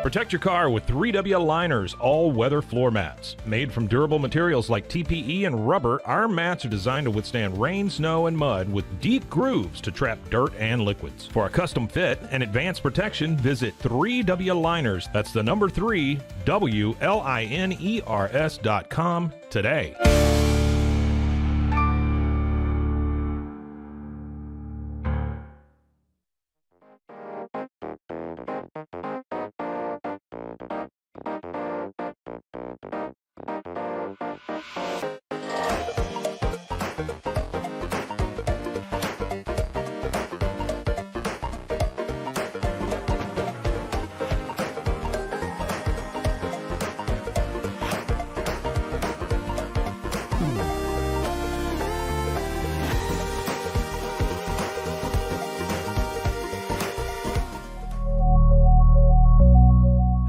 Protect your car with 3W Liners all-weather floor mats. Made from durable materials like TPE and rubber, our mats are designed to withstand rain, snow, and mud with deep grooves to trap dirt and liquids. For a custom fit and advanced protection, visit 3W Liners. That's the number 3, WLINERS.com today.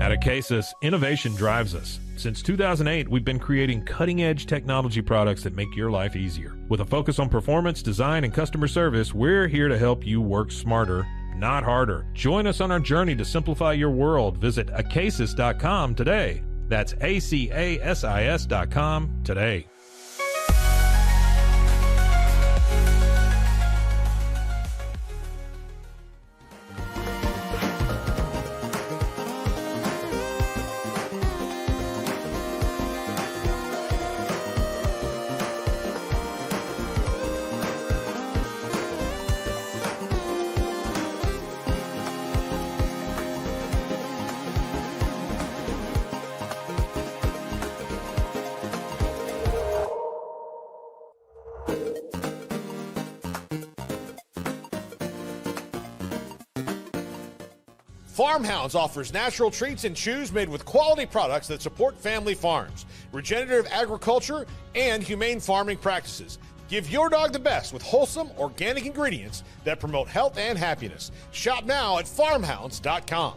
At Acasis, innovation drives us. Since 2008, we've been creating cutting-edge technology products that make your life easier. With a focus on performance, design, and customer service, we're here to help you work smarter, not harder. Join us on our journey to simplify your world. Visit Acasis.com today. That's ACASIS.com today. Farmhounds offers natural treats and chews made with quality products that support family farms, regenerative agriculture, and humane farming practices. Give your dog the best with wholesome, organic ingredients that promote health and happiness. Shop now at farmhounds.com.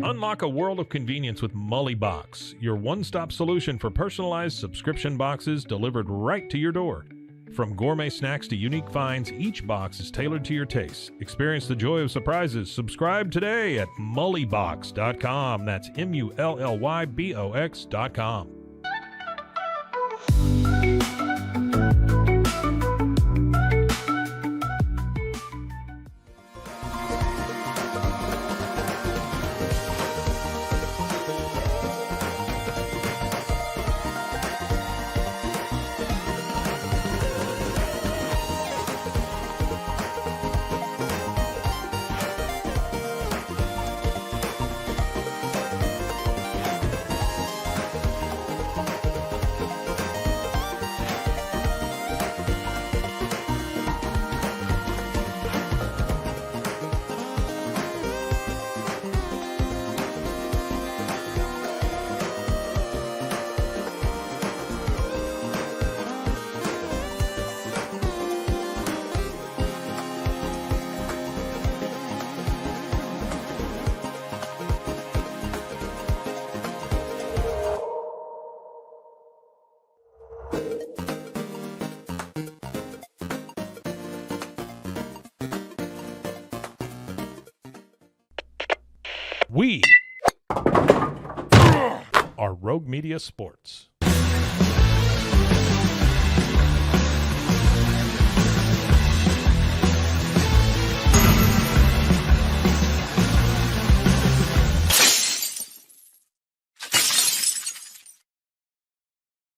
Unlock a world of convenience with Mully Box, your one-stop solution for personalized subscription boxes delivered right to your door. From gourmet snacks to unique finds, each box is tailored to your tastes. Experience the joy of surprises. Subscribe today at mullybox.com. That's MULLYBOX.com. We are Rogue Media Sports.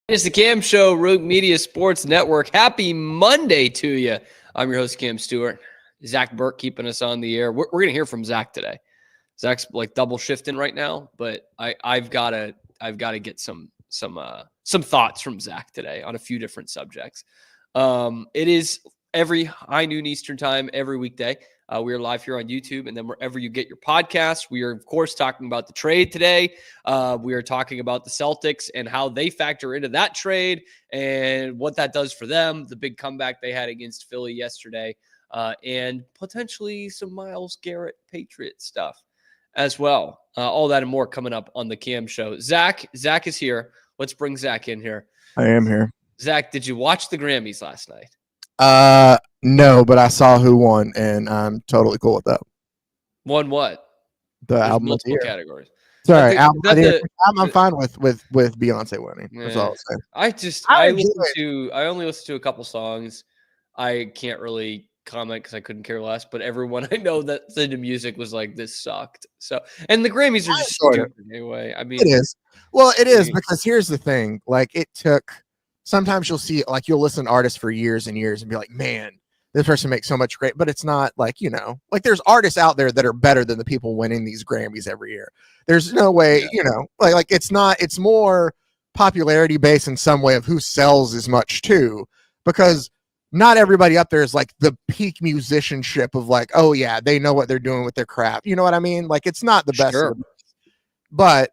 It's the Cam Show, Rogue Media Sports Network. Happy Monday to you. I'm your host, Cam Stewart. Zach Burke keeping us on the air. We're going to hear from Zach today. Zach's like double shifting right now, but I've got to get some thoughts from Zach today on a few different subjects. It is every high noon Eastern time, every weekday. We are live here on YouTube, and then wherever you get your podcasts. We are, of course, talking about the trade today. We are talking about the Celtics and how they factor into that trade and what that does for them, the big comeback they had against Philly yesterday, and potentially some Myles Garrett Patriot stuff as well. All that and more coming up on the Cam Show. Zach is here. Let's bring Zach in here. I am here. Zach, did you watch the Grammys last night? No, but I saw who won, and I'm totally cool with that. Won what? The There's album of the multiple year. categories. Sorry, album of the year. I'm fine with Beyonce winning. That's all I'm saying. I only listened to a couple songs. I can't really comment because I couldn't care less. But everyone I know that's into music was like, "This sucked." So, and the Grammys are just stupid anyway. I mean, it is. Well, it is because here's the thing. Like, it took. Sometimes you'll see, like, you'll listen to artists for years and years and be like, man, this person makes so much great, but it's not like, you know, like there's artists out there that are better than the people winning these Grammys every year. There's no way, you know, like it's not, it's more popularity based in some way of who sells as much too, because not everybody up there is like the peak musicianship of like, oh yeah, they know what they're doing with their craft. You know what I mean? Like, it's not the best, but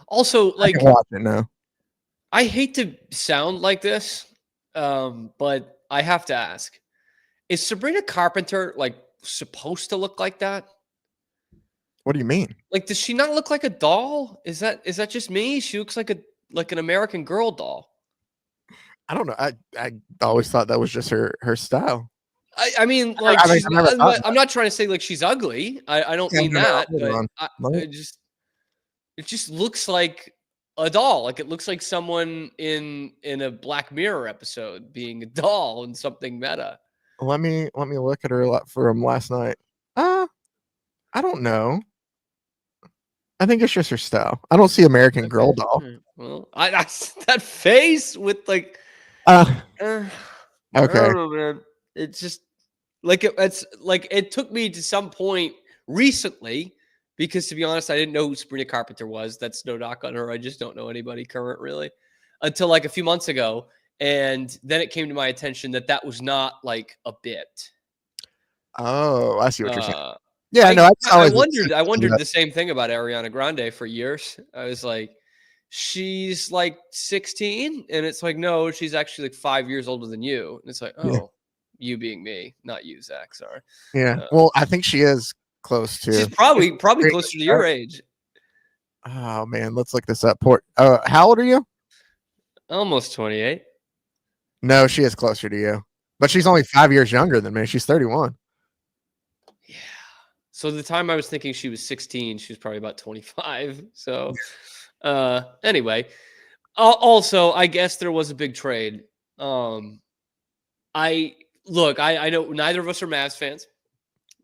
also like, I can watch it now. I hate to sound like this, but I have to ask, is Sabrina Carpenter like supposed to look like that? What do you mean? Like, does she not look like a doll? Is that just me? She looks like an American Girl doll. I don't know. I always thought that was just her style. I mean, like, I'm not trying to say like she's ugly. I don't mean that. But it just looks like a doll. Like, it looks like someone in a Black Mirror episode being a doll and something meta. Let me look at her from last night. I don't know. I think it's just her style. I don't see American Girl doll. Well, I that face with like. Okay. I don't know, man. It's just like it took me to some point recently. Because to be honest, I didn't know who Sabrina Carpenter was. That's no knock on her. I just don't know anybody current really until like a few months ago. And then it came to my attention that was not like a bit. Oh, I see what you're saying. Yeah, I wondered the same thing about Ariana Grande for years. I was like, she's like 16. And it's like, no, she's actually like 5 years older than you. And it's like, oh, you being me, not you, Zach. Sorry. Yeah. Well, I think she is close to. She's probably closer to your age. Oh man, let's look this up. How old are you? Almost 28. No, she is closer to you, but she's only 5 years younger than me. She's 31. Yeah. So the time I was thinking she was 16, she was probably about 25. So, anyway, also I guess there was a big trade. I know neither of us are Mavs fans,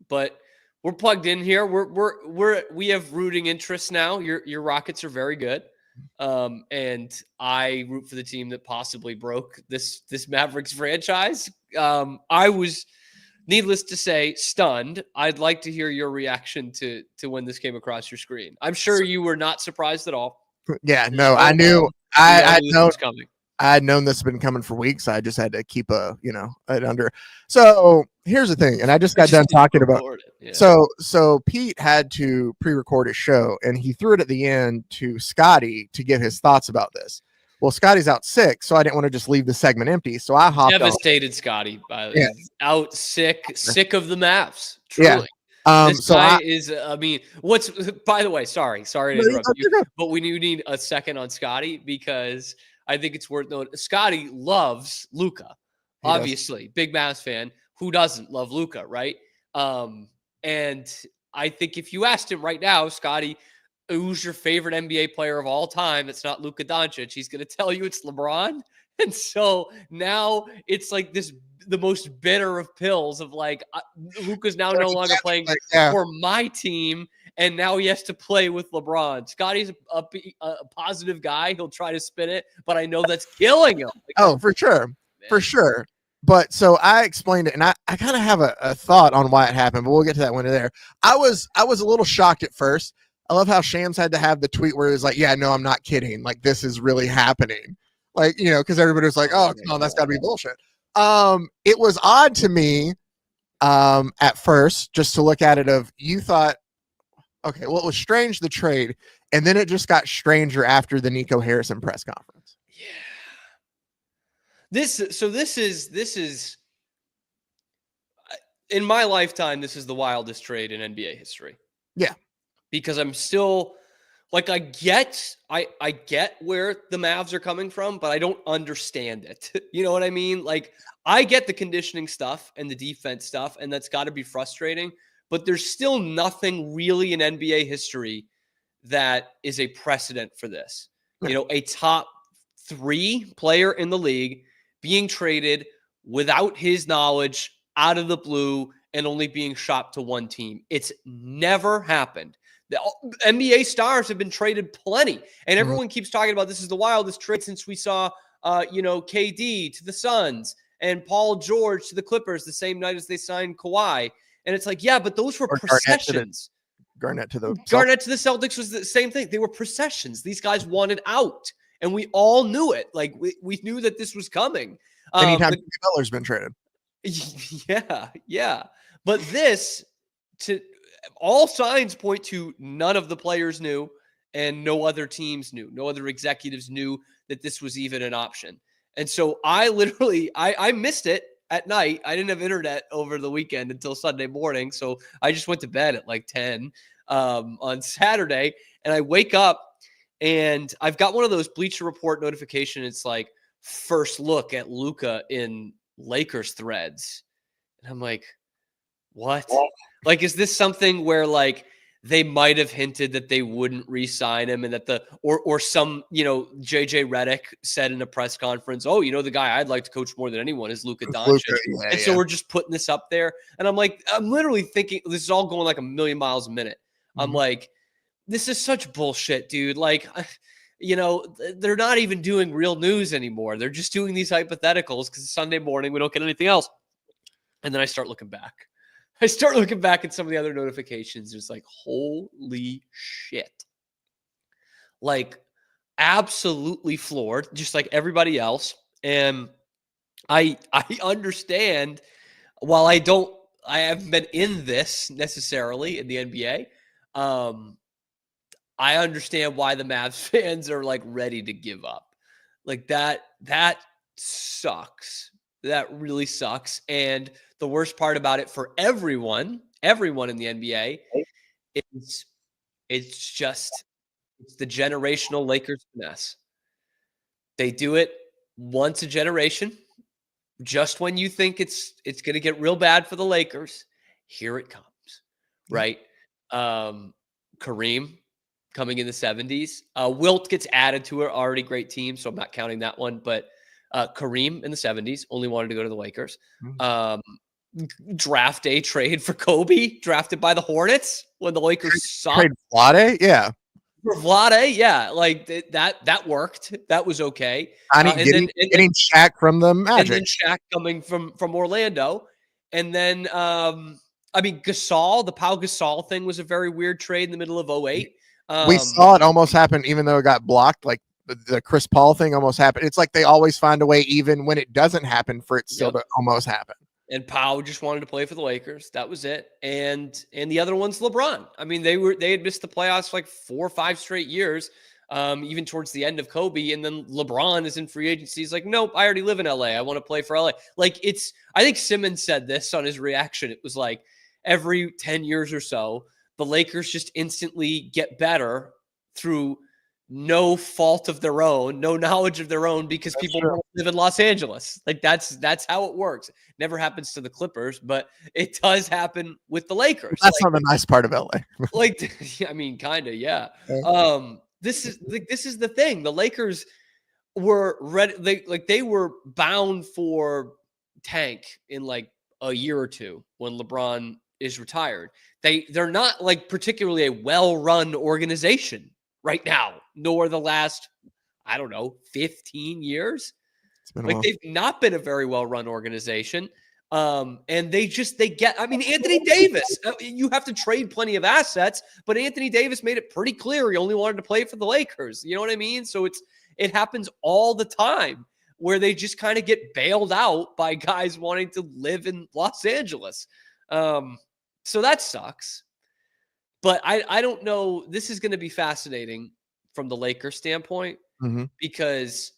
but we're plugged in here. We have rooting interests now. Your Rockets are very good, and I root for the team that possibly broke this Mavericks franchise. I was, needless to say, stunned. I'd like to hear your reaction to when this came across your screen. I'm sure you were not surprised at all. Yeah, no, I knew. I know it's coming. I had known this had been coming for weeks. I just had to keep it under. So here's the thing, and I just got done talking about. Yeah. So Pete had to pre-record his show, and he threw it at the end to Scotty to give his thoughts about this. Well, Scotty's out sick, so I didn't want to just leave the segment empty. So I hopped. Devastated, Scotty. Out sick of the Mavs. Truly. Yeah. This guy is. I mean, what's? By the way, sorry to interrupt you, but we need a second on Scotty because I think it's worth noting. Scotty loves Luka, obviously, big Mavs fan. Who doesn't love Luka, right? And I think if you asked him right now, Scotty, who's your favorite NBA player of all time? It's not Luka Doncic. He's going to tell you it's LeBron. And so now it's like the most bitter of pills of like, Luka's now no longer playing for my team. And now he has to play with LeBron. Scotty's a positive guy. He'll try to spin it, but I know that's killing him. For sure. Man. For sure. But so I explained it, and I kind of have a thought on why it happened, but we'll get to that one there. I was a little shocked at first. I love how Shams had to have the tweet where it was like, yeah, no, I'm not kidding. Like, this is really happening. Like, you know, because everybody was like, oh, no, that's got to be bullshit. It was odd to me at first, just to look at it of, you thought, okay, well, it was strange, the trade, and then it just got stranger after the Nico Harrison press conference. Yeah. This is in my lifetime, this is the wildest trade in NBA history. Yeah. Because I'm still like, I get where the Mavs are coming from, but I don't understand it. You know what I mean? Like, I get the conditioning stuff and the defense stuff, and that's got to be frustrating, but there's still nothing really in NBA history that is a precedent for this. Yeah. You know, a top 3 player in the league being traded without his knowledge, out of the blue, and only being shopped to one team. It's never happened. The NBA stars have been traded plenty, and everyone keeps talking about this is the wildest trade since we saw, KD to the Suns and Paul George to the Clippers the same night as they signed Kawhi. And it's like, yeah, but those were processions. Garnett to the Celtics was the same thing. They were processions. These guys wanted out, and we all knew it. Like, we knew that this was coming. Anytime Jimmy Butler's been traded. Yeah. But this, all signs point to none of the players knew, and no other teams knew. No other executives knew that this was even an option. And so I literally, I missed it at night. I didn't have internet over the weekend until Sunday morning. So I just went to bed at like 10 on Saturday, and I wake up and I've got one of those Bleacher Report notifications. It's like, first look at Luka in Lakers threads. And I'm like, what? Like, is this something where like they might have hinted that they wouldn't re-sign him, and that or some, JJ Redick said in a press conference, oh, the guy I'd like to coach more than anyone is Luka Doncic. So we're just putting this up there. And I'm like, I'm literally thinking this is all going like a million miles a minute. I'm like, this is such bullshit, dude. Like, they're not even doing real news anymore. They're just doing these hypotheticals because it's Sunday morning. We don't get anything else. And then I start looking back. at some of the other notifications. It's like, holy shit. Like, absolutely floored, just like everybody else. And I understand, while I haven't been in this necessarily in the NBA, I understand why the Mavs fans are like ready to give up. Like, that sucks. That really sucks. And the worst part about it for everyone in the NBA is it's the generational Lakers mess. They do it once a generation. Just when you think it's going to get real bad for the Lakers, here it comes, right? Kareem coming in the 70s. Wilt gets added to an already great team, so I'm not counting that one. But Kareem in the 70s only wanted to go to the Lakers. Draft day trade for Kobe, drafted by the Hornets when the Lakers saw trade Vlade, yeah. For Vlade, yeah, like that worked. That was okay. Getting Shaq from the Magic, and then Shaq coming from Orlando, and then Gasol, the Pau Gasol thing was a very weird trade in the middle of 2008. We saw it almost happen, even though it got blocked. Like the Chris Paul thing almost happened. It's like they always find a way, even when it doesn't happen, for it still to almost happen. And Pau just wanted to play for the Lakers. That was it. And the other one's LeBron. I mean, they had missed the playoffs like 4 or 5 straight years, even towards the end of Kobe. And then LeBron is in free agency. He's like, nope, I already live in LA. I want to play for LA. Like, I think Simmons said this on his reaction. It was like, every 10 years or so, the Lakers just instantly get better through no fault of their own, no knowledge of their own, because people live in Los Angeles. Like, that's how it works. Never happens to the Clippers, but it does happen with the Lakers. That's not the nice part of LA. Like, I mean, kind of, yeah. This is the thing. The Lakers were ready. They were bound for tank in like a year or two when LeBron is retired. They're not like particularly a well-run organization right now, nor the last, 15 years. Like they've not been a very well-run organization. And they get, I mean, Anthony Davis, you have to trade plenty of assets, but Anthony Davis made it pretty clear he only wanted to play for the Lakers. You know what I mean? So it happens all the time where they just kind of get bailed out by guys wanting to live in Los Angeles. So that sucks. But I don't know. This is going to be fascinating from the Lakers standpoint because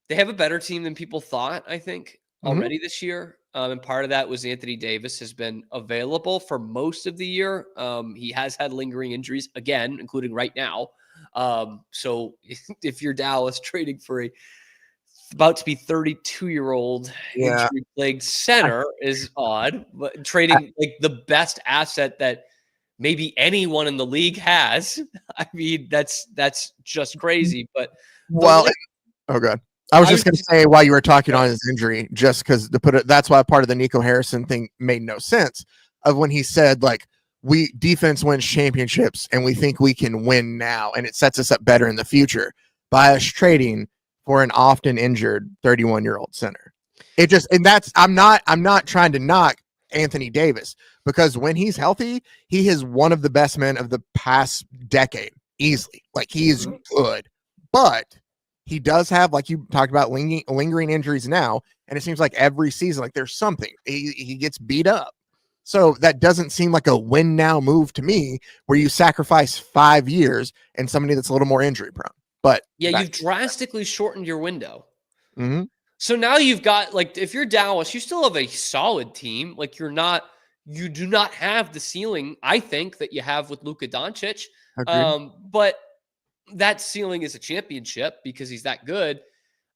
they have a better team than people thought, I think, already this year. And part of that was Anthony Davis has been available for most of the year. He has had lingering injuries, again, including right now. So if you're Dallas trading for about to be 32-year-old injury-plagued center is odd, but trading like the best asset that maybe anyone in the league has. I mean, that's just crazy. But oh god. I was just going to say while you were talking on his injury, just because that's why part of the Nico Harrison thing made no sense of when he said like defense wins championships and we think we can win now and it sets us up better in the future by us trading for an often injured 31-year-old center. I'm not trying to knock Anthony Davis because when he's healthy, he is one of the best men of the past decade easily. Like he is good, but he does have, like you talked about, lingering injuries now, and it seems like every season, like there's something. He gets beat up. So that doesn't seem like a win now move to me, where you sacrifice 5 years and somebody that's a little more injury prone. But you've drastically shortened your window. So now you've got, like, if you're Dallas, you still have a solid team. Like you do not have the ceiling, I think, that you have with Luka Doncic. But that ceiling is a championship because he's that good.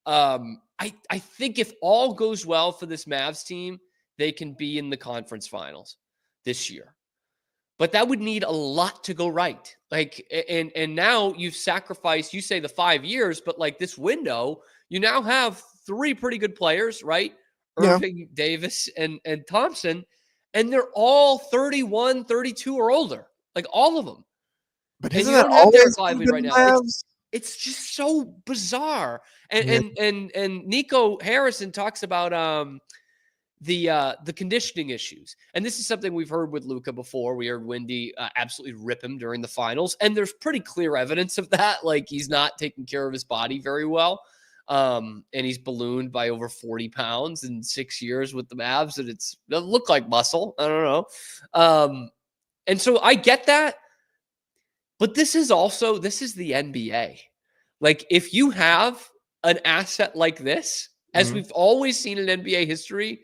I think if all goes well for this Mavs team, they can be in the conference finals this year. But that would need a lot to go right. Like, and now you've sacrificed, you say the 5 years, but like this window, you now have 3 pretty good players, right? Irving, Davis, and Thompson, and they're all 31, 32 or older. Like all of them. But isn't that always right now? It's just so bizarre. And Nico Harrison talks about the conditioning issues. And this is something we've heard with Luka before. We heard Wendy absolutely rip him during the finals. And there's pretty clear evidence of that. Like he's not taking care of his body very well. And he's ballooned by over 40 pounds in 6 years with the Mavs. And it doesn't look like muscle. I don't know. And so I get that. But this is the NBA. Like if you have an asset like this, as we've always seen in NBA history,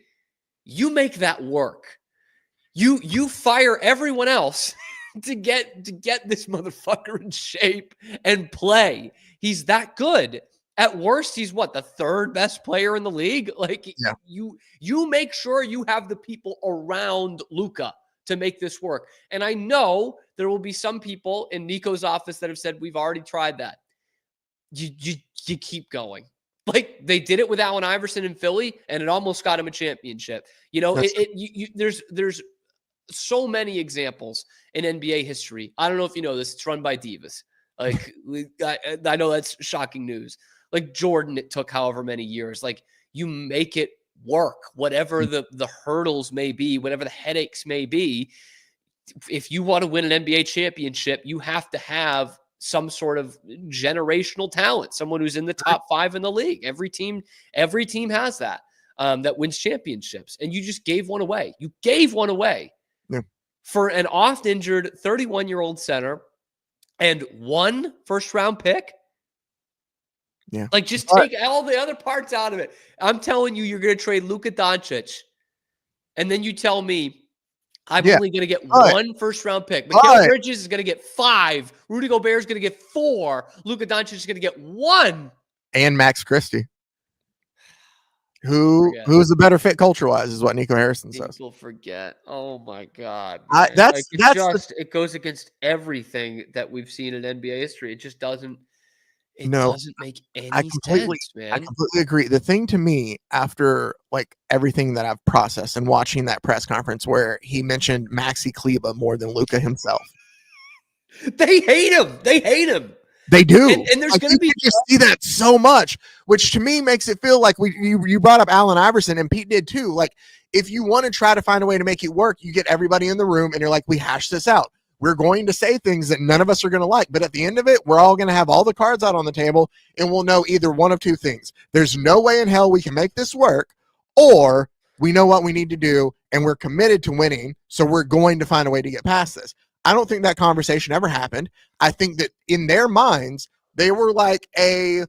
you make that work. You fire everyone else to get this motherfucker in shape and play. He's that good. At worst, he's the third best player in the league. Like you make sure you have the people around Luka to make this work. And I know there will be some people in Nico's office that have said, we've already tried that. You keep going. Like they did it with Allen Iverson in Philly and it almost got him a championship. You know, there's so many examples in NBA history. I don't know if you know this, it's run by divas. Like I know that's shocking news. Like Jordan, it took however many years. Like you make it work, whatever the hurdles may be, whatever the headaches may be. If you want to win an NBA championship, you have to have some sort of generational talent, someone who's in the top 5 in the league. Every team has that, that wins championships. And you just gave one away. You gave one away for an oft injured 31-year-old center and 1 first-round pick. Yeah. Like just take all the other parts out of it. I'm telling you, you're going to trade Luka Doncic. And then you tell me I'm only going to get 1 first-round pick. Mikal Bridges is going to get 5. Rudy Gobert is going to get 4. Luka Doncic is going to get 1. And Max Christie. Who's the better fit culture-wise is what Nico Harrison says. People forget. Oh, my God. It goes against everything that we've seen in NBA history. It just doesn't. It doesn't make any sense, man. I completely agree. The thing to me, after like everything that I've processed and watching that press conference where he mentioned Maxi Kleber more than Luka himself. They hate him. They do. And there's going to be just see that so much, which to me makes it feel like you brought up Allen Iverson, and Pete did too. Like, if you want to try to find a way to make it work, you get everybody in the room and you're like, we hash this out. We're going to say things that none of us are going to like, but at the end of it, we're all going to have all the cards out on the table, and we'll know either one of two things. There's no way in hell we can make this work, or we know what we need to do and we're committed to winning, so we're going to find a way to get past this. I don't think that conversation ever happened. I think that in their minds, they were like a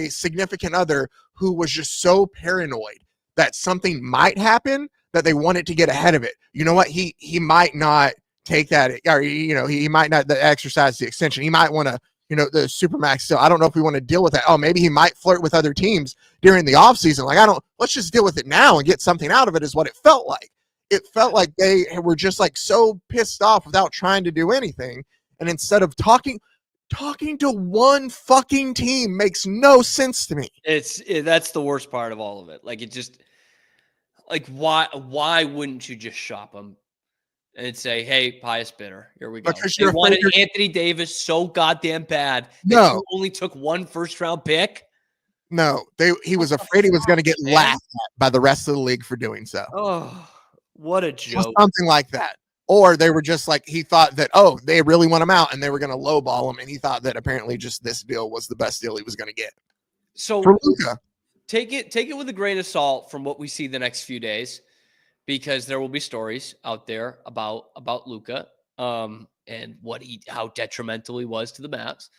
significant other who was just so paranoid that something might happen that they wanted to get ahead of it. You know what? He might not take that, or he might not exercise the extension. He might want to, the Supermax still. I don't know if we want to deal with that. Oh, maybe he might flirt with other teams during the offseason. Like, let's just deal with it now and get something out of it, is what it felt like. It felt like they were just like so pissed off without trying to do anything. And instead of talking to one fucking team makes no sense to me. That's the worst part of all of it. Like, it just, like, why wouldn't you just shop them and say, hey, Pius bidder, here we go. Because they wanted Anthony Davis so goddamn bad that you only took one first-round pick? No, he was afraid he was going to get laughed at by the rest of the league for doing so. Oh, what a joke. Something like that. Or they were just like, he thought that, they really want him out and they were going to lowball him. And he thought that apparently just this deal was the best deal he was going to get. So for Luka, take it with a grain of salt from what we see the next few days, because there will be stories out there about Luka and how detrimental he was to the Mavs.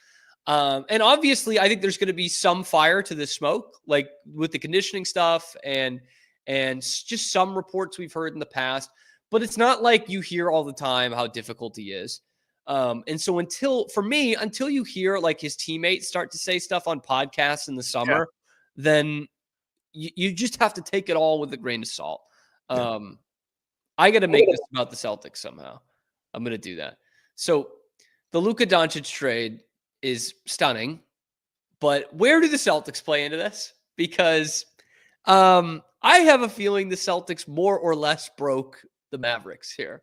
And obviously, I think there's going to be some fire to this smoke, like with the conditioning stuff and just some reports we've heard in the past. But it's not like you hear all the time how difficult he is. And so until you hear like his teammates start to say stuff on podcasts in the summer, then you just have to take it all with a grain of salt. I got to make this about the Celtics somehow. I'm going to do that. So the Luka Doncic trade is stunning, but where do the Celtics play into this? Because I have a feeling the Celtics more or less broke the Mavericks here,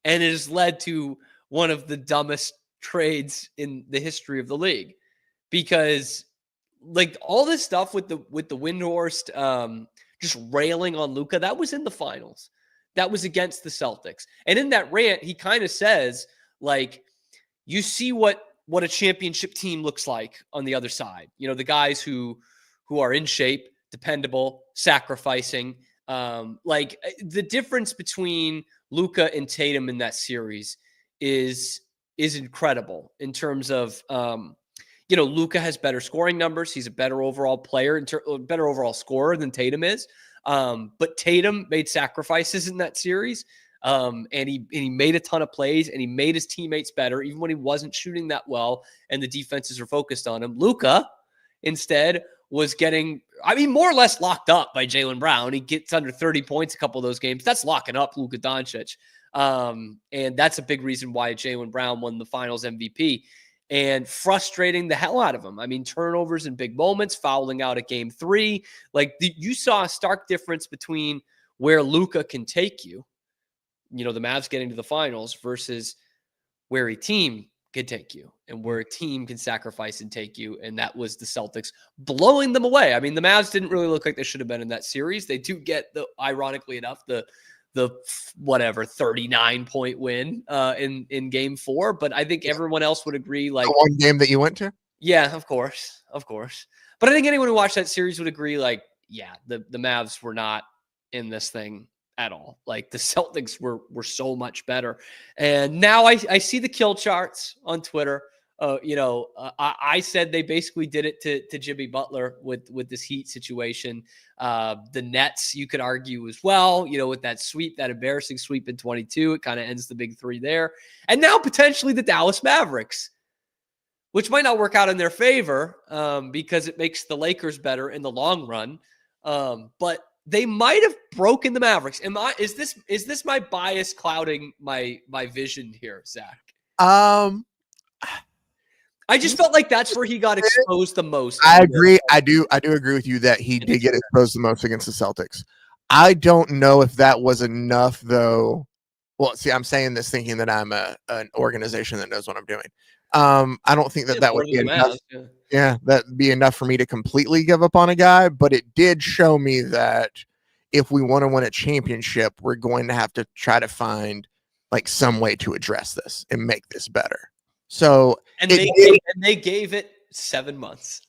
and it has led to one of the dumbest trades in the history of the league, because like all this stuff with the Windhorst just railing on Luka, that was in the finals. That was against the Celtics. And in that rant, he kind of says, like, you see what a championship team looks like on the other side. The guys who are in shape, dependable, sacrificing. Like, the difference between Luka and Tatum in that series is incredible in terms of, Luka has better scoring numbers. He's a better overall player, better overall scorer than Tatum is. But Tatum made sacrifices in that series. And he made a ton of plays, and he made his teammates better, even when he wasn't shooting that well and the defenses were focused on him. Luka, instead, was getting, more or less locked up by Jaylen Brown. He gets under 30 points a couple of those games. That's locking up Luka Doncic. And that's a big reason why Jaylen Brown won the finals MVP, and frustrating the hell out of him. Turnovers in big moments, fouling out at game 3. Like, you saw a stark difference between where Luka can take you, the Mavs getting to the finals, versus where a team can take you and where a team can sacrifice and take you. And that was the Celtics blowing them away. The Mavs didn't really look like they should have been in that series. They do get ironically enough, the 39-point win in game 4. But I think everyone else would agree, like, the one game that you went to. Yeah, of course. But I think anyone who watched that series would agree, like, yeah, the Mavs were not in this thing at all. Like, the Celtics were so much better. And now I see the kill charts on Twitter. I said they basically did it to Jimmy Butler with this Heat situation. The Nets, you could argue as well, with that embarrassing sweep in 22, it kind of ends the big 3 there. And now potentially the Dallas Mavericks, which might not work out in their favor because it makes the Lakers better in the long run. But they might have broken the Mavericks. Is this my bias clouding my vision here, Zach? I just felt like that's where he got exposed the most. I agree. I do agree with you that he did get exposed the most against the Celtics. I don't know if that was enough, though. Well, see, I'm saying this thinking that I'm an organization that knows what I'm doing. I don't think that would be enough. Yeah, that'd be enough for me to completely give up on a guy, but it did show me that if we want to win a championship, we're going to have to try to find like some way to address this and make this better. So they gave it 7 months.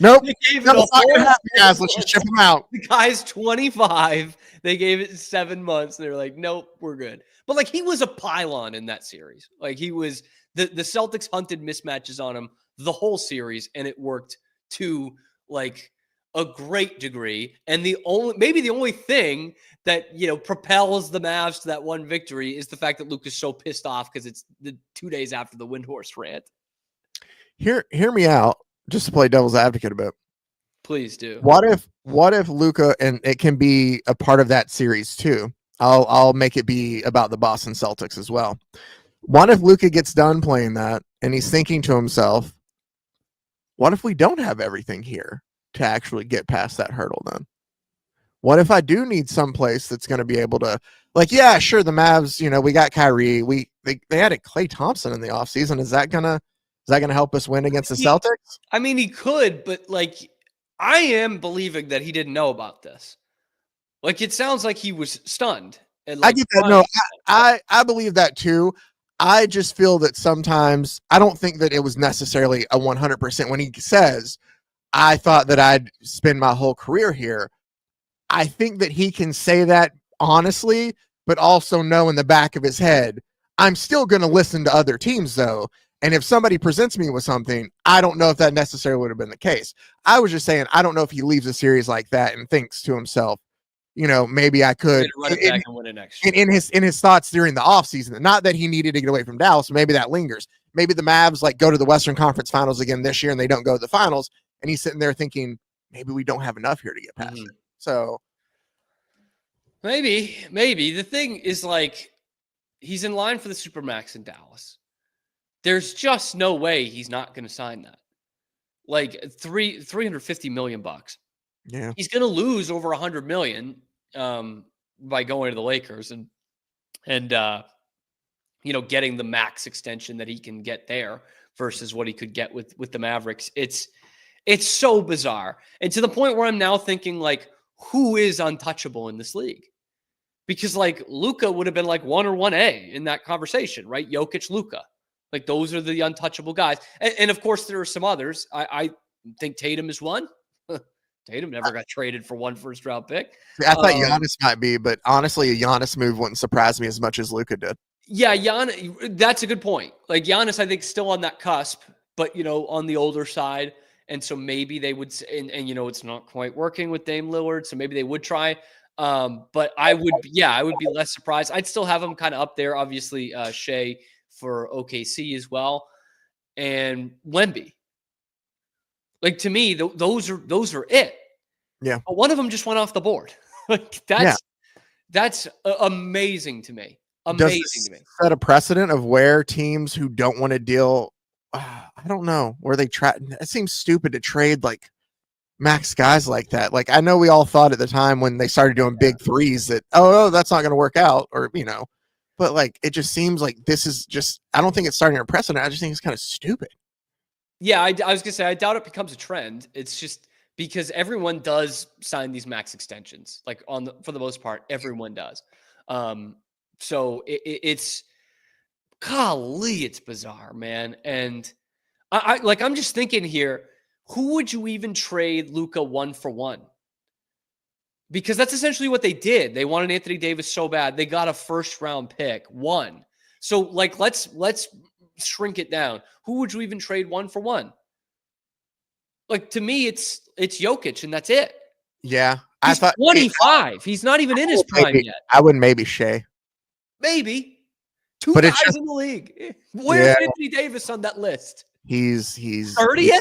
Nope. Guys, let's just chip him out. The guy's 25. They gave it 7 months. And they were like, nope, we're good. But like he was a pylon in that series. Like he was the Celtics hunted mismatches on him the whole series, and it worked to like a great degree. And the only thing that propels the Mavs to that one victory is the fact that Luka's so pissed off because it's the 2 days after the Windhorst rant. Hear me out, just to play devil's advocate a bit. Please do. What if Luka, and it can be a part of that series too. I'll make it be about the Boston Celtics as well. What if Luka gets done playing that and he's thinking to himself, what if we don't have everything here to actually get past that hurdle then? What if I do need some place that's going to be able to, like, yeah, sure, the Mavs, we got Kyrie. They added Klay Thompson in the offseason. Is that gonna help us win against the Celtics? I mean, he could, but like I am believing that he didn't know about this. Like, it sounds like he was stunned. And like, I get that. No, I believe that too. I just feel that sometimes I don't think that it was necessarily a 100% when he says, I thought that I'd spend my whole career here. I think that he can say that honestly, but also know in the back of his head, I'm still going to listen to other teams though. And if somebody presents me with something, I don't know if that necessarily would have been the case. I was just saying, I don't know if he leaves a series like that and thinks to himself, maybe I could run it back and win it next year. In his thoughts during the offseason. Not that he needed to get away from Dallas. Maybe that lingers. Maybe the Mavs like go to the Western Conference Finals again this year and they don't go to the finals. And he's sitting there thinking, maybe we don't have enough here to get past it. So maybe the thing is like he's in line for the Supermax in Dallas. There's just no way he's not going to sign that. Like $350 million. Yeah, he's going to lose over $100 million by going to the Lakers and getting the max extension that he can get there versus what he could get with the Mavericks. It's so bizarre, and to the point where I'm now thinking like, who is untouchable in this league? Because like Luka would have been like 1 or 1A in that conversation, right? Jokic, Luka. Like those are the untouchable guys. And of course, there are some others. I think Tatum is one. Tatum never got traded for 1 first-round pick. I thought Giannis might be, but honestly, a Giannis move wouldn't surprise me as much as Luka did. Yeah, Giannis, that's a good point. Like Giannis, I think, still on that cusp, but, on the older side. And so maybe they would – and it's not quite working with Dame Lillard, so maybe they would try. But I would be less surprised. I'd still have him kind of up there. Obviously, Shea for OKC as well, and Wemby. Like to me, those are it. Yeah. But one of them just went off the board. Like that's amazing to me. Amazing to me. Set a precedent of where teams who don't want to deal. I don't know where they try. It seems stupid to trade like max guys like that. Like I know we all thought at the time when they started doing big threes that that's not going to work out, or but like it just seems like this is just. I don't think it's starting a precedent. I just think it's kind of stupid. Yeah, I was gonna say I doubt it becomes a trend. It's just because everyone does sign these max extensions. Like for the most part, everyone does. So it's golly, it's bizarre, man. And I'm just thinking here, who would you even trade Luka 1 for 1? Because that's essentially what they did. They wanted Anthony Davis so bad they got a first-round pick, 1. So like let's shrink it down. Who would you even trade 1 for 1? Like to me, it's Jokic, and that's it. Yeah, I thought 25. He's not even in his prime yet. I would maybe Shea. Maybe 2 guys in the league. Where's Anthony Davis on that list? He's 30th,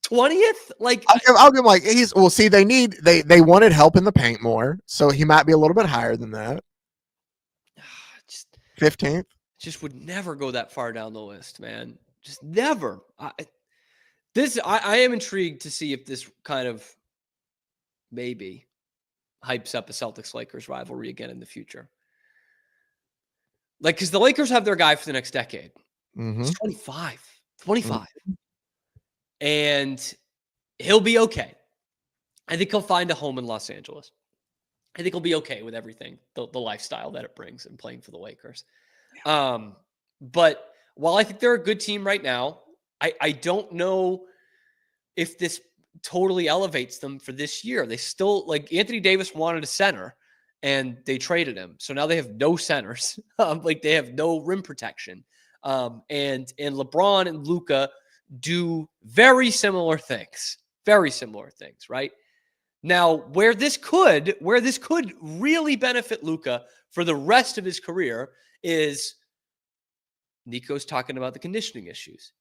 20th. Like I'll give him like he's. Well, see, they wanted help in the paint more, so he might be a little bit higher than that. 15th. Just would never go that far down the list, man. Just never. I am intrigued to see if this kind of maybe hypes up a Celtics-Lakers rivalry again in the future. Like, because the Lakers have their guy for the next decade. Mm-hmm. He's 25. Mm-hmm. And he'll be okay. I think he'll find a home in Los Angeles. I think he'll be okay with everything, the lifestyle that it brings and playing for the Lakers. But while I think they're a good team right now, I don't know if this totally elevates them for this year. They still, like, Anthony Davis wanted a center and they traded him. So now they have no centers. Like, they have no rim protection. And LeBron and Luka do very similar things, right? Now, where this could really benefit Luka for the rest of his career is Nico's talking about the conditioning issues.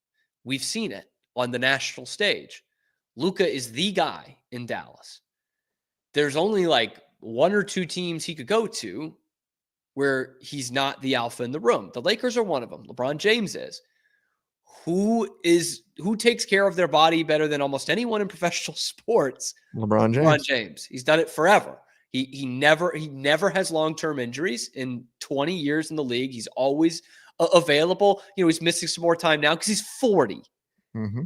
We've seen it on the national stage. Luka is the guy in Dallas. There's only like one or two teams he could go to where he's not the alpha in the room. The Lakers are one of them. LeBron James is. Who takes care of their body better than almost anyone in professional sports? LeBron James. He's done it forever. He never has long-term injuries in 20 years in the league. He's always available. He's missing some more time now because he's 40. Mm-hmm.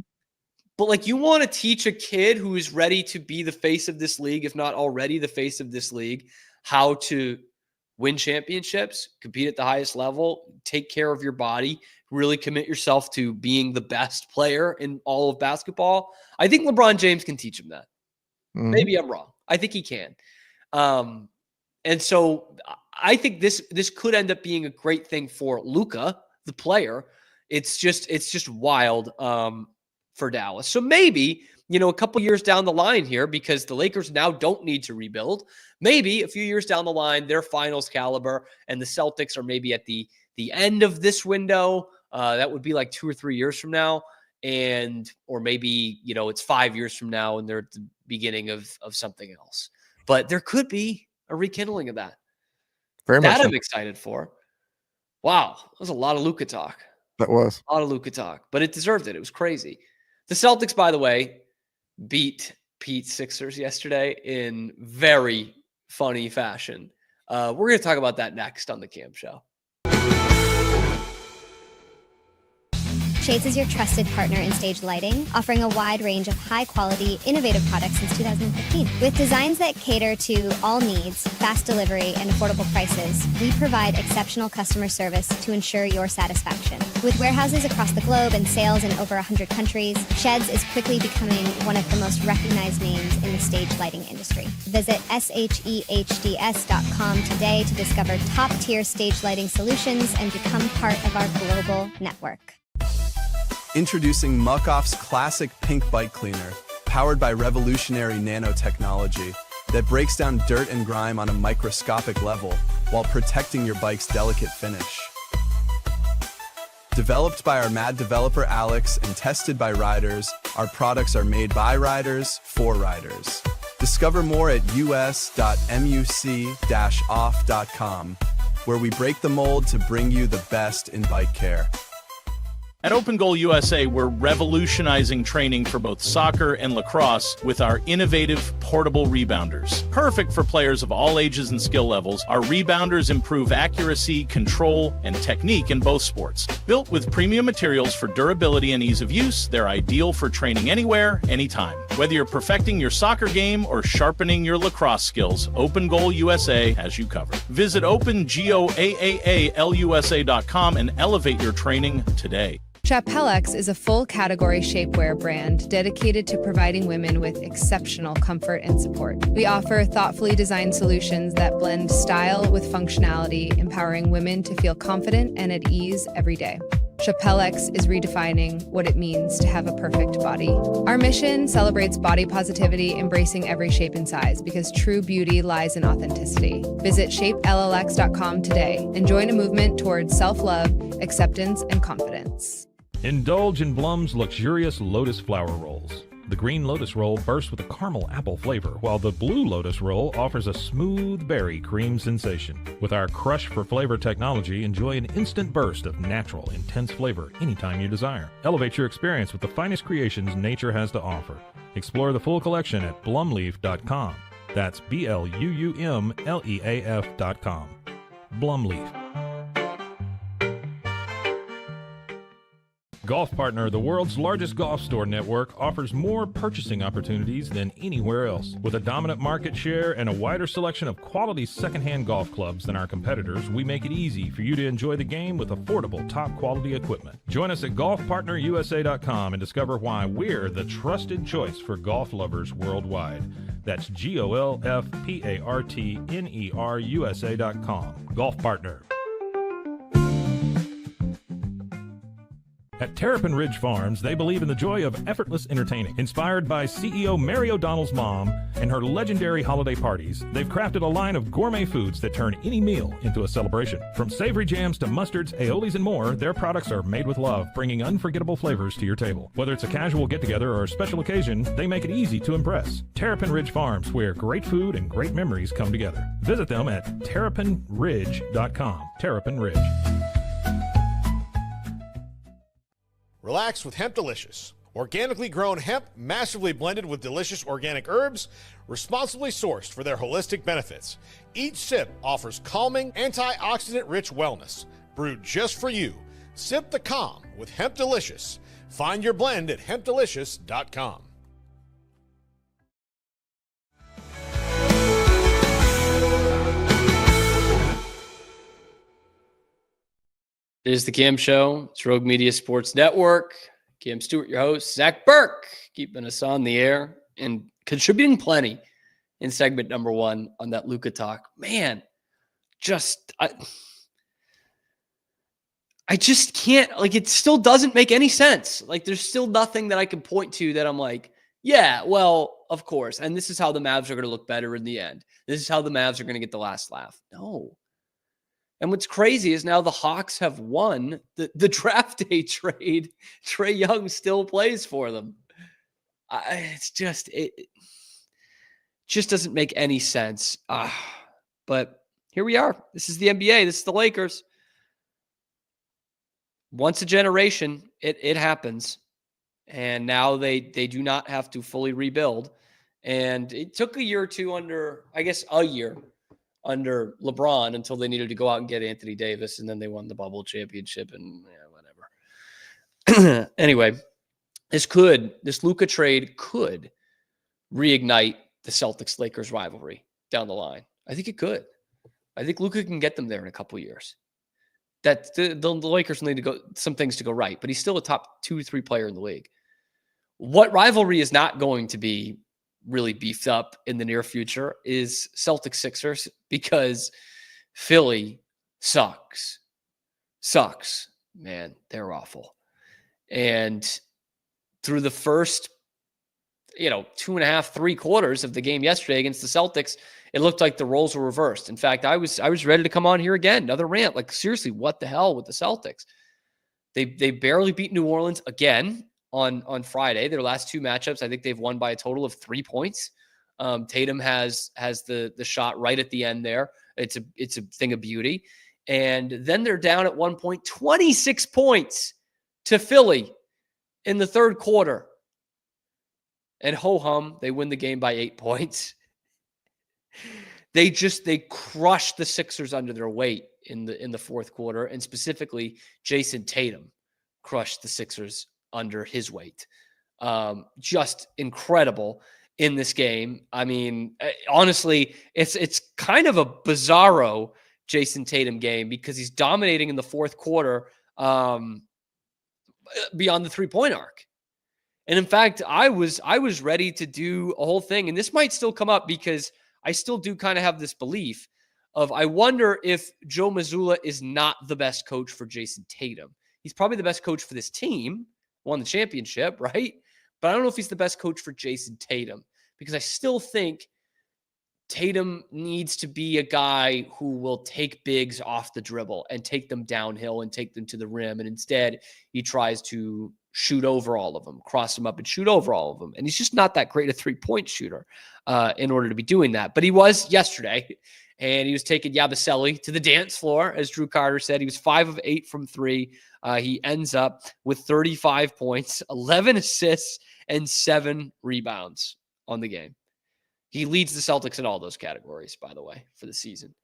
But like, you want to teach a kid who is ready to be the face of this league, if not already the face of this league, how to win championships, compete at the highest level, take care of your body, really commit yourself to being the best player in all of basketball. I think LeBron James can teach him that. Mm-hmm. Maybe I'm wrong. I think he can. And so I think this could end up being a great thing for Luka, the player. It's just wild for Dallas. So maybe, a couple years down the line here, because the Lakers now don't need to rebuild, maybe a few years down the line, they're finals caliber, and the Celtics are maybe at the end of this window. That would be like 2 or 3 years from now. Or maybe, it's 5 years from now and they're at the beginning of something else. But there could be a rekindling of that. Very much. That I'm excited for. Wow. That was a lot of Luka talk. That was. A lot of Luka talk. But it deserved it. It was crazy. The Celtics, by the way, beat Pete Sixers yesterday in very funny fashion. We're going to talk about that next on the Cam Show. Shades is your trusted partner in stage lighting, offering a wide range of high-quality, innovative products since 2015. With designs that cater to all needs, fast delivery, and affordable prices, we provide exceptional customer service to ensure your satisfaction. With warehouses across the globe and sales in over 100 countries, Sheds is quickly becoming one of the most recognized names in the stage lighting industry. Visit shehds.com today to discover top-tier stage lighting solutions and become part of our global network. Introducing Muc-Off's classic pink bike cleaner, powered by revolutionary nanotechnology that breaks down dirt and grime on a microscopic level while protecting your bike's delicate finish. Developed by our mad developer Alex and tested by riders, our products are made by riders for riders. Discover more at us.muc-off.com, where we break the mold to bring you the best in bike care. At Open Goal USA, we're revolutionizing training for both soccer and lacrosse with our innovative portable rebounders. Perfect for players of all ages and skill levels, our rebounders improve accuracy, control, and technique in both sports. Built with premium materials for durability and ease of use, they're ideal for training anywhere, anytime. Whether you're perfecting your soccer game or sharpening your lacrosse skills, Open Goal USA has you covered. Visit OpenGoalUSA.com and elevate your training today. Chapellex is a full-category shapewear brand dedicated to providing women with exceptional comfort and support. We offer thoughtfully designed solutions that blend style with functionality, empowering women to feel confident and at ease every day. Chapellex is redefining what it means to have a perfect body. Our mission celebrates body positivity, embracing every shape and size, because true beauty lies in authenticity. Visit shapellx.com today and join a movement towards self-love, acceptance, and confidence. Indulge in Blum's luxurious Lotus flower rolls. The green Lotus roll bursts with a caramel apple flavor, while the blue Lotus roll offers a smooth berry cream sensation. With our Crush for Flavor technology, enjoy an instant burst of natural, intense flavor anytime you desire. Elevate your experience with the finest creations nature has to offer. Explore the full collection at blumleaf.com. That's BLUUMLEAF.com. Blumleaf. Golf Partner, the world's largest golf store network, offers more purchasing opportunities than anywhere else. With a dominant market share and a wider selection of quality secondhand golf clubs than our competitors, we make it easy for you to enjoy the game with affordable, top-quality equipment. Join us at golfpartnerusa.com and discover why we're the trusted choice for golf lovers worldwide. That's GOLFPARTNERUSA.com. Golf Partner. At Terrapin Ridge Farms, they believe in the joy of effortless entertaining. Inspired by CEO Mary O'Donnell's mom and her legendary holiday parties, they've crafted a line of gourmet foods that turn any meal into a celebration. From savory jams to mustards, aiolis, and more, their products are made with love, bringing unforgettable flavors to your table. Whether it's a casual get-together or a special occasion, they make it easy to impress. Terrapin Ridge Farms, where great food and great memories come together. Visit them at terrapinridge.com. Terrapin Ridge. Relax with Hemp Delicious. Organically grown hemp, massively blended with delicious organic herbs, responsibly sourced for their holistic benefits. Each sip offers calming, antioxidant-rich wellness. Brewed just for you. Sip the calm with Hemp Delicious. Find your blend at hempdelicious.com. It is the Cam Show. It's Rogue Media Sports Network. Cam Stewart, your host. Zach Burke, keeping us on the air and contributing plenty in segment number 1 on that Luka talk. Man, I just can't, like, it still doesn't make any sense. Like, there's still nothing that I can point to that I'm like, yeah, well, of course. And this is how the Mavs are going to look better in the end. This is how the Mavs are going to get the last laugh. No. And what's crazy is now the Hawks have won the draft day trade. Trae Young still plays for them. It just doesn't make any sense. But here we are. This is the NBA. This is the Lakers. Once a generation, it happens. And now they do not have to fully rebuild. And it took a year or two under LeBron until they needed to go out and get Anthony Davis, and then they won the bubble championship and whatever. Anyway, this Luka trade could reignite the Celtics-Lakers rivalry down the line. I think it could. I think Luka can get them there in a couple years. That the Lakers need to go some things to go right, but he's still a top 2 or 3 player in the league. What rivalry is not going to be really beefed up in the near future is Celtics Sixers, because Philly sucks. Man, they're awful. And through the first, 2.5, 3 quarters of the game yesterday against the Celtics, it looked like the roles were reversed. In fact, I was ready to come on here again, another rant. Like, seriously, what the hell with the Celtics? They barely beat New Orleans again on Friday. Their last 2 matchups, I think they've won by a total of 3 points. Tatum has the shot right at the end there. It's a thing of beauty. And then they're down at one point, 26 points to Philly in the third quarter. And ho-hum, they win the game by 8 points. They crushed the Sixers under their weight in the fourth quarter, and specifically Jason Tatum crushed the Sixers under his weight. Just incredible in this game. I mean, honestly, it's kind of a bizarro Jason Tatum game, because he's dominating in the fourth quarter beyond the 3-point arc. And in fact, I was ready to do a whole thing, and this might still come up because I still do kind of have this belief of, I wonder if Joe Mazzulla is not the best coach for Jason Tatum. He's probably the best coach for this team, won the championship, right? But I don't know if he's the best coach for Jason Tatum, because I still think Tatum needs to be a guy who will take bigs off the dribble and take them downhill and take them to the rim. And instead, he tries to shoot over all of them, cross them up and shoot over all of them. And he's just not that great a 3-point shooter in order to be doing that. But he was yesterday, and he was taking Yabusele to the dance floor. As Drew Carter said, he was 5 of 8 from 3. He ends up with 35 points, 11 assists, and 7 rebounds on the game. He leads the Celtics in all those categories, by the way, for the season.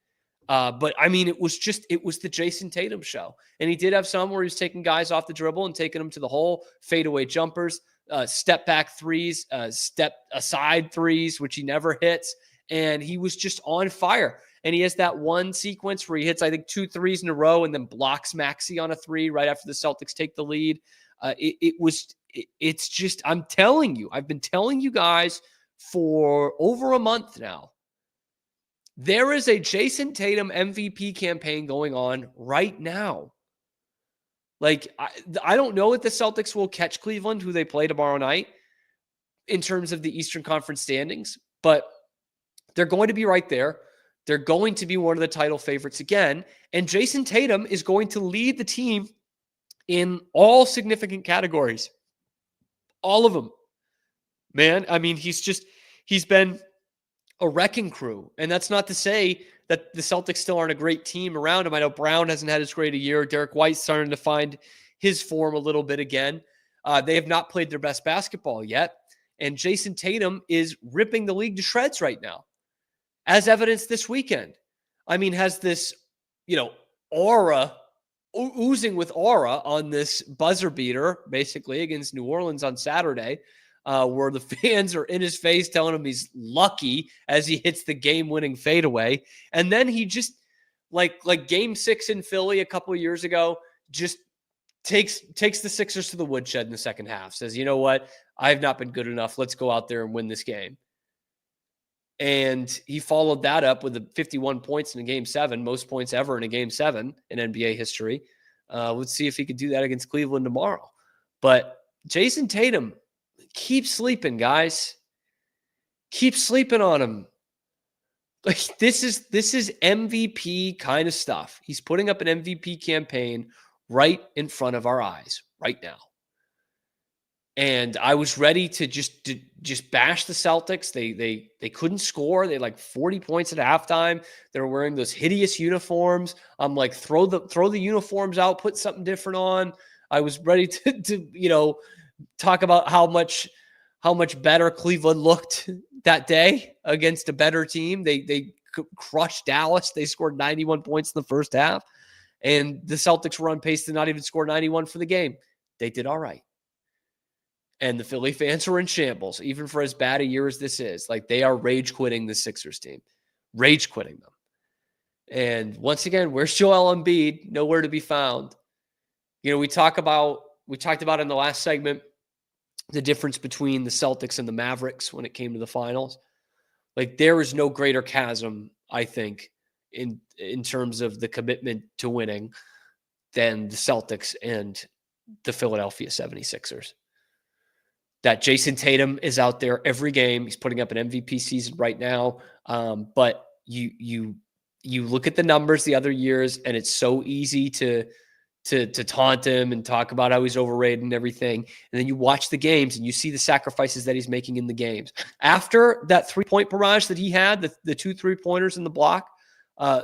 But I mean, it was the Jason Tatum show. And he did have some where he was taking guys off the dribble and taking them to the hole, fadeaway jumpers, step back threes, step aside threes, which he never hits. And he was just on fire. And he has that one sequence where he hits, I think, 2 threes in a row and then blocks Maxey on a 3 right after the Celtics take the lead. It's just, I'm telling you, I've been telling you guys for over a month now, there is a Jason Tatum MVP campaign going on right now. Like, I don't know if the Celtics will catch Cleveland, who they play tomorrow night, in terms of the Eastern Conference standings, but they're going to be right there. They're going to be one of the title favorites again. And Jason Tatum is going to lead the team in all significant categories. All of them. Man, I mean, he's been a wrecking crew. And that's not to say that the Celtics still aren't a great team around him. I know Brown hasn't had as great a year. Derek White's starting to find his form a little bit again. They have not played their best basketball yet. And Jason Tatum is ripping the league to shreds right now, as evidenced this weekend. I mean, has this, aura, oozing with aura on this buzzer beater, basically, against New Orleans on Saturday, where the fans are in his face telling him he's lucky as he hits the game-winning fadeaway. And then he just, like Game 6 in Philly a couple of years ago, just takes the Sixers to the woodshed in the second half, says, you know what, I have not been good enough. Let's go out there and win this game. And he followed that up with the 51 points in a Game 7, most points ever in a Game 7 in NBA history. Let's see if he could do that against Cleveland tomorrow. But Jason Tatum, keep sleeping, guys. Keep sleeping on him. Like, this is MVP kind of stuff. He's putting up an MVP campaign right in front of our eyes right now. And I was ready to just bash the Celtics. They couldn't score. They had like 40 points at halftime. They were wearing those hideous uniforms. I'm like, throw the uniforms out, put something different on. I was ready to talk about how much better Cleveland looked that day against a better team. They crushed Dallas. They scored 91 points in the first half. And the Celtics were on pace to not even score 91 for the game. They did all right. And the Philly fans were in shambles, even for as bad a year as this is. Like, they are rage quitting the Sixers team, rage quitting them. And once again, where's Joel Embiid? Nowhere to be found. We talked about in the last segment the difference between the Celtics and the Mavericks when it came to the finals. Like, there is no greater chasm, I think, in terms of the commitment to winning than the Celtics and the Philadelphia 76ers. That Jason Tatum is out there every game. He's putting up an MVP season right now. But you look at the numbers the other years, and it's so easy to taunt him and talk about how he's overrated and everything. And then you watch the games and you see the sacrifices that he's making in the games. After that 3-point barrage that he had, the 2 3-pointers in the block,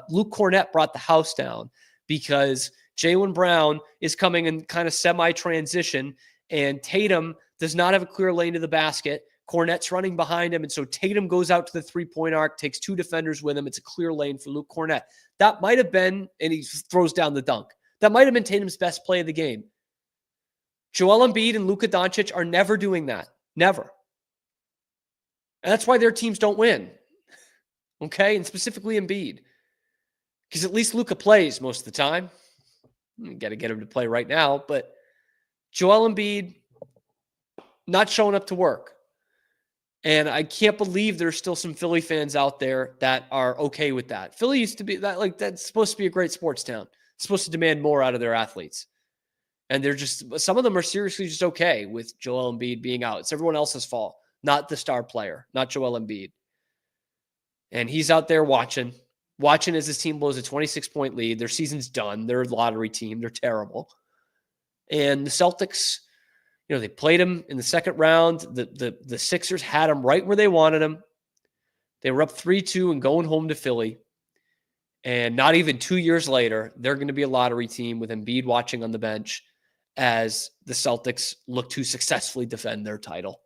Luke Kornet brought the house down because Jaylen Brown is coming in kind of semi-transition, and Tatum does not have a clear lane to the basket. Kornet's running behind him, and so Tatum goes out to the 3-point arc, takes 2 defenders with him. It's a clear lane for Luke Kornet. That might have been, and he throws down the dunk. That might have been Tatum's best play of the game. Joel Embiid and Luka Doncic are never doing that. Never. And that's why their teams don't win. Okay? And specifically Embiid. Because at least Luka plays most of the time. You got to get him to play right now. But Joel Embiid not showing up to work. And I can't believe there's still some Philly fans out there that are okay with that. Philly used to be that, like, that's supposed to be a great sports town. It's supposed to demand more out of their athletes. And they're just, some of them are seriously just okay with Joel Embiid being out. It's everyone else's fault, not the star player, not Joel Embiid. And he's out there watching as his team blows a 26-point lead. Their season's done. They're a lottery team. They're terrible. And the Celtics, they played him in the second round. The Sixers had him right where they wanted him. They were up 3-2 and going home to Philly. And not even 2 years later, they're going to be a lottery team with Embiid watching on the bench as the Celtics look to successfully defend their title.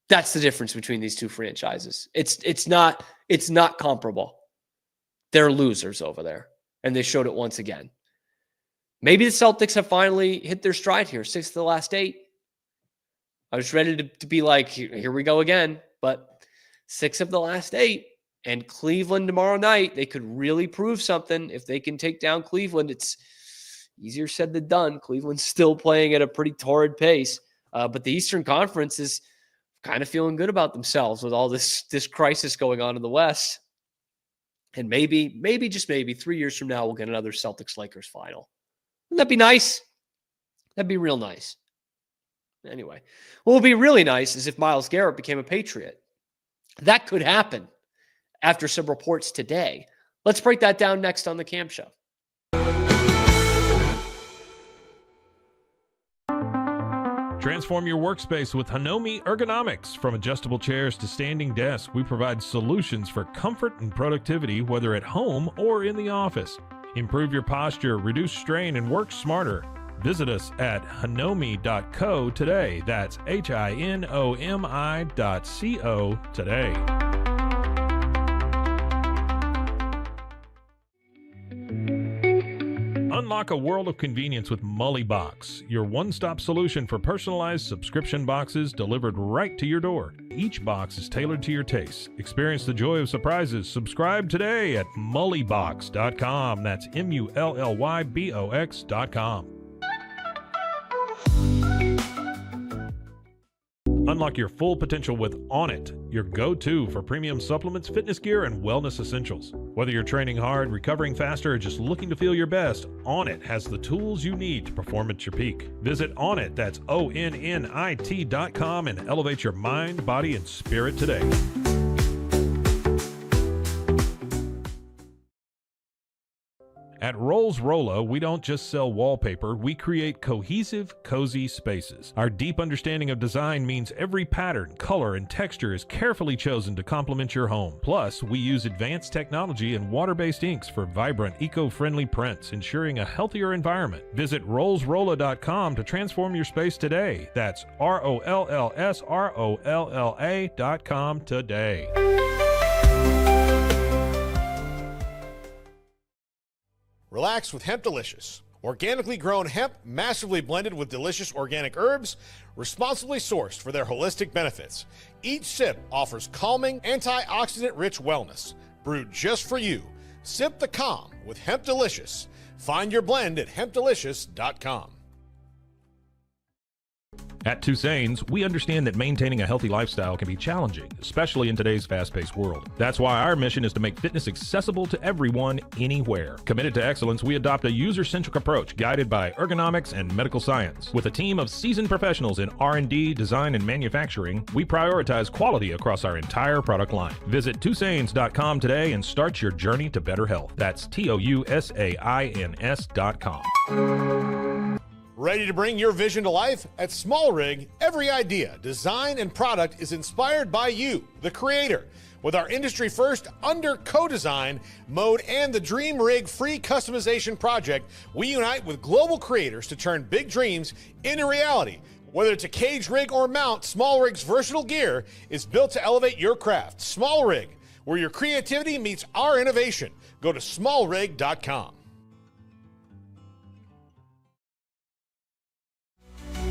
That's the difference between these two franchises. It's not comparable. they're losers over there. And they showed it once again. Maybe the Celtics have finally hit their stride here. 6 of the last 8. I was ready to be like, here we go again. But 6 of the last 8. And Cleveland tomorrow night, they could really prove something. If they can take down Cleveland, it's easier said than done. Cleveland's still playing at a pretty torrid pace. But the Eastern Conference is kind of feeling good about themselves with all this crisis going on in the West. And maybe, just maybe, 3 years from now, we'll get another Celtics-Lakers final. Wouldn't that be nice? That'd be real nice. Anyway, what would be really nice is if Myles Garrett became a Patriot. That could happen after some reports today. Let's break that down next on the Cam Show. Transform your workspace with Hanomi Ergonomics. From adjustable chairs to standing desks, we provide solutions for comfort and productivity, whether at home or in the office. Improve your posture, reduce strain, and work smarter. Visit us at hanomi.co today. That's HINOMI.co today. Unlock a world of convenience with MullyBox, your one-stop solution for personalized subscription boxes delivered right to your door. Each box is tailored to your taste. Experience the joy of surprises. Subscribe today at mullybox.com. That's MULLYBOX.com. Unlock your full potential with Onnit, your go-to for premium supplements, fitness gear, and wellness essentials. Whether you're training hard, recovering faster, or just looking to feel your best, Onnit has the tools you need to perform at your peak. Visit Onnit, that's ONNIT.com, and elevate your mind, body, and spirit today. At Rolls Rolla, we don't just sell wallpaper, we create cohesive, cozy spaces. Our deep understanding of design means every pattern, color, and texture is carefully chosen to complement your home. Plus, we use advanced technology and water-based inks for vibrant, eco-friendly prints, ensuring a healthier environment. Visit rollsrolla.com to transform your space today. That's ROLLSROLLA.com today. Relax with Hemp Delicious. Organically grown hemp, massively blended with delicious organic herbs, responsibly sourced for their holistic benefits. Each sip offers calming, antioxidant-rich wellness. Brewed just for you. Sip the calm with Hemp Delicious. Find your blend at hempdelicious.com. At Tusain's, we understand that maintaining a healthy lifestyle can be challenging, especially in today's fast-paced world. That's why our mission is to make fitness accessible to everyone, anywhere. Committed to excellence, we adopt a user-centric approach guided by ergonomics and medical science. With a team of seasoned professionals in R&D, design, and manufacturing, we prioritize quality across our entire product line. Visit Tusains.com today and start your journey to better health. That's TOUSAINS.com. Ready to bring your vision to life? At Small Rig, every idea, design, and product is inspired by you, the creator. With our industry-first under co-design mode and the Dream Rig free customization project, we unite with global creators to turn big dreams into reality. Whether it's a cage rig or mount, Small Rig's versatile gear is built to elevate your craft. Small Rig, where your creativity meets our innovation. Go to smallrig.com.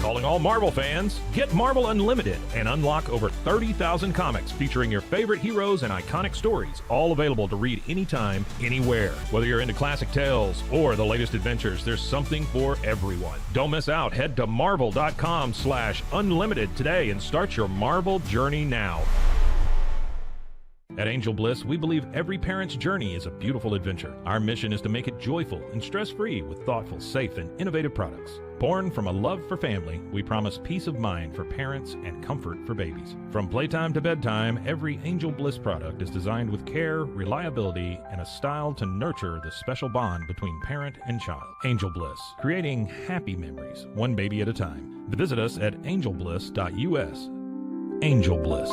Calling all Marvel fans, get Marvel Unlimited and unlock over 30,000 comics featuring your favorite heroes and iconic stories, all available to read anytime, anywhere. Whether you're into classic tales or the latest adventures, there's something for everyone. Don't miss out. Head to marvel.com/unlimited today and start your Marvel journey now. At Angel Bliss, we believe every parent's journey is a beautiful adventure. Our mission is to make it joyful and stress-free with thoughtful, safe, and innovative products. Born from a love for family, we promise peace of mind for parents and comfort for babies. From playtime to bedtime, every Angel Bliss product is designed with care, reliability, and a style to nurture the special bond between parent and child. Angel Bliss, creating happy memories, one baby at a time. Visit us at angelbliss.us. Angel Bliss.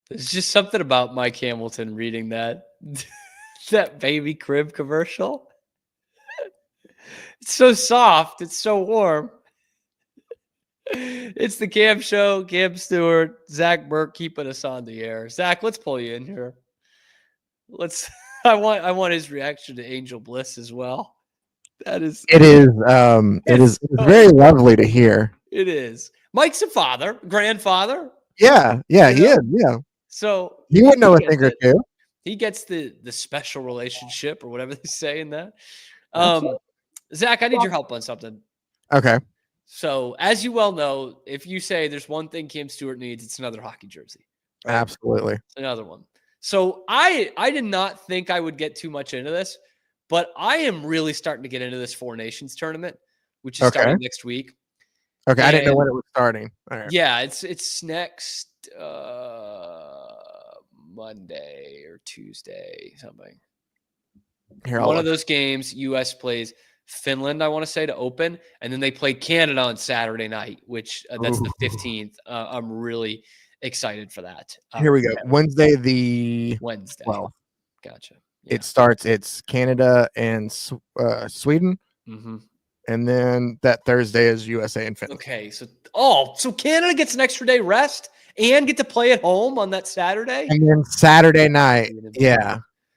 There's just something about Mike Hamilton reading that that baby crib commercial. It's so soft. It's so warm. It's the Cam Show. Cam Stewart, Zach Burke keeping us on the air. Zach, let's pull you in here. I want his reaction to Angel Bliss as well. It is very lovely to hear. It is. Mike's a father, grandfather. Yeah, he is. Yeah. So he would know a thing or two. He gets the special relationship or whatever they say in that. Zach, I need your help on something. Okay. So, as you well know, if you say there's one thing Cam Stewart needs, it's another hockey jersey. Right? Absolutely. It's another one. So, I did not think I would get too much into this, but I am really starting to get into this Four Nations tournament, which is starting next week. Okay, I didn't know when it was starting. All right. Yeah, it's next Monday or Tuesday, something. One of those games, U.S. plays Finland, I want to say, to open, and then they play Canada on Saturday night, which that's the 15th. I'm really excited for that. Here we go. Wednesday. 12th. Gotcha. Yeah. It starts. It's Canada and Sweden, and then that Thursday is USA and Finland. Okay, so Canada gets an extra day rest and get to play at home on that Saturday, and then Saturday night,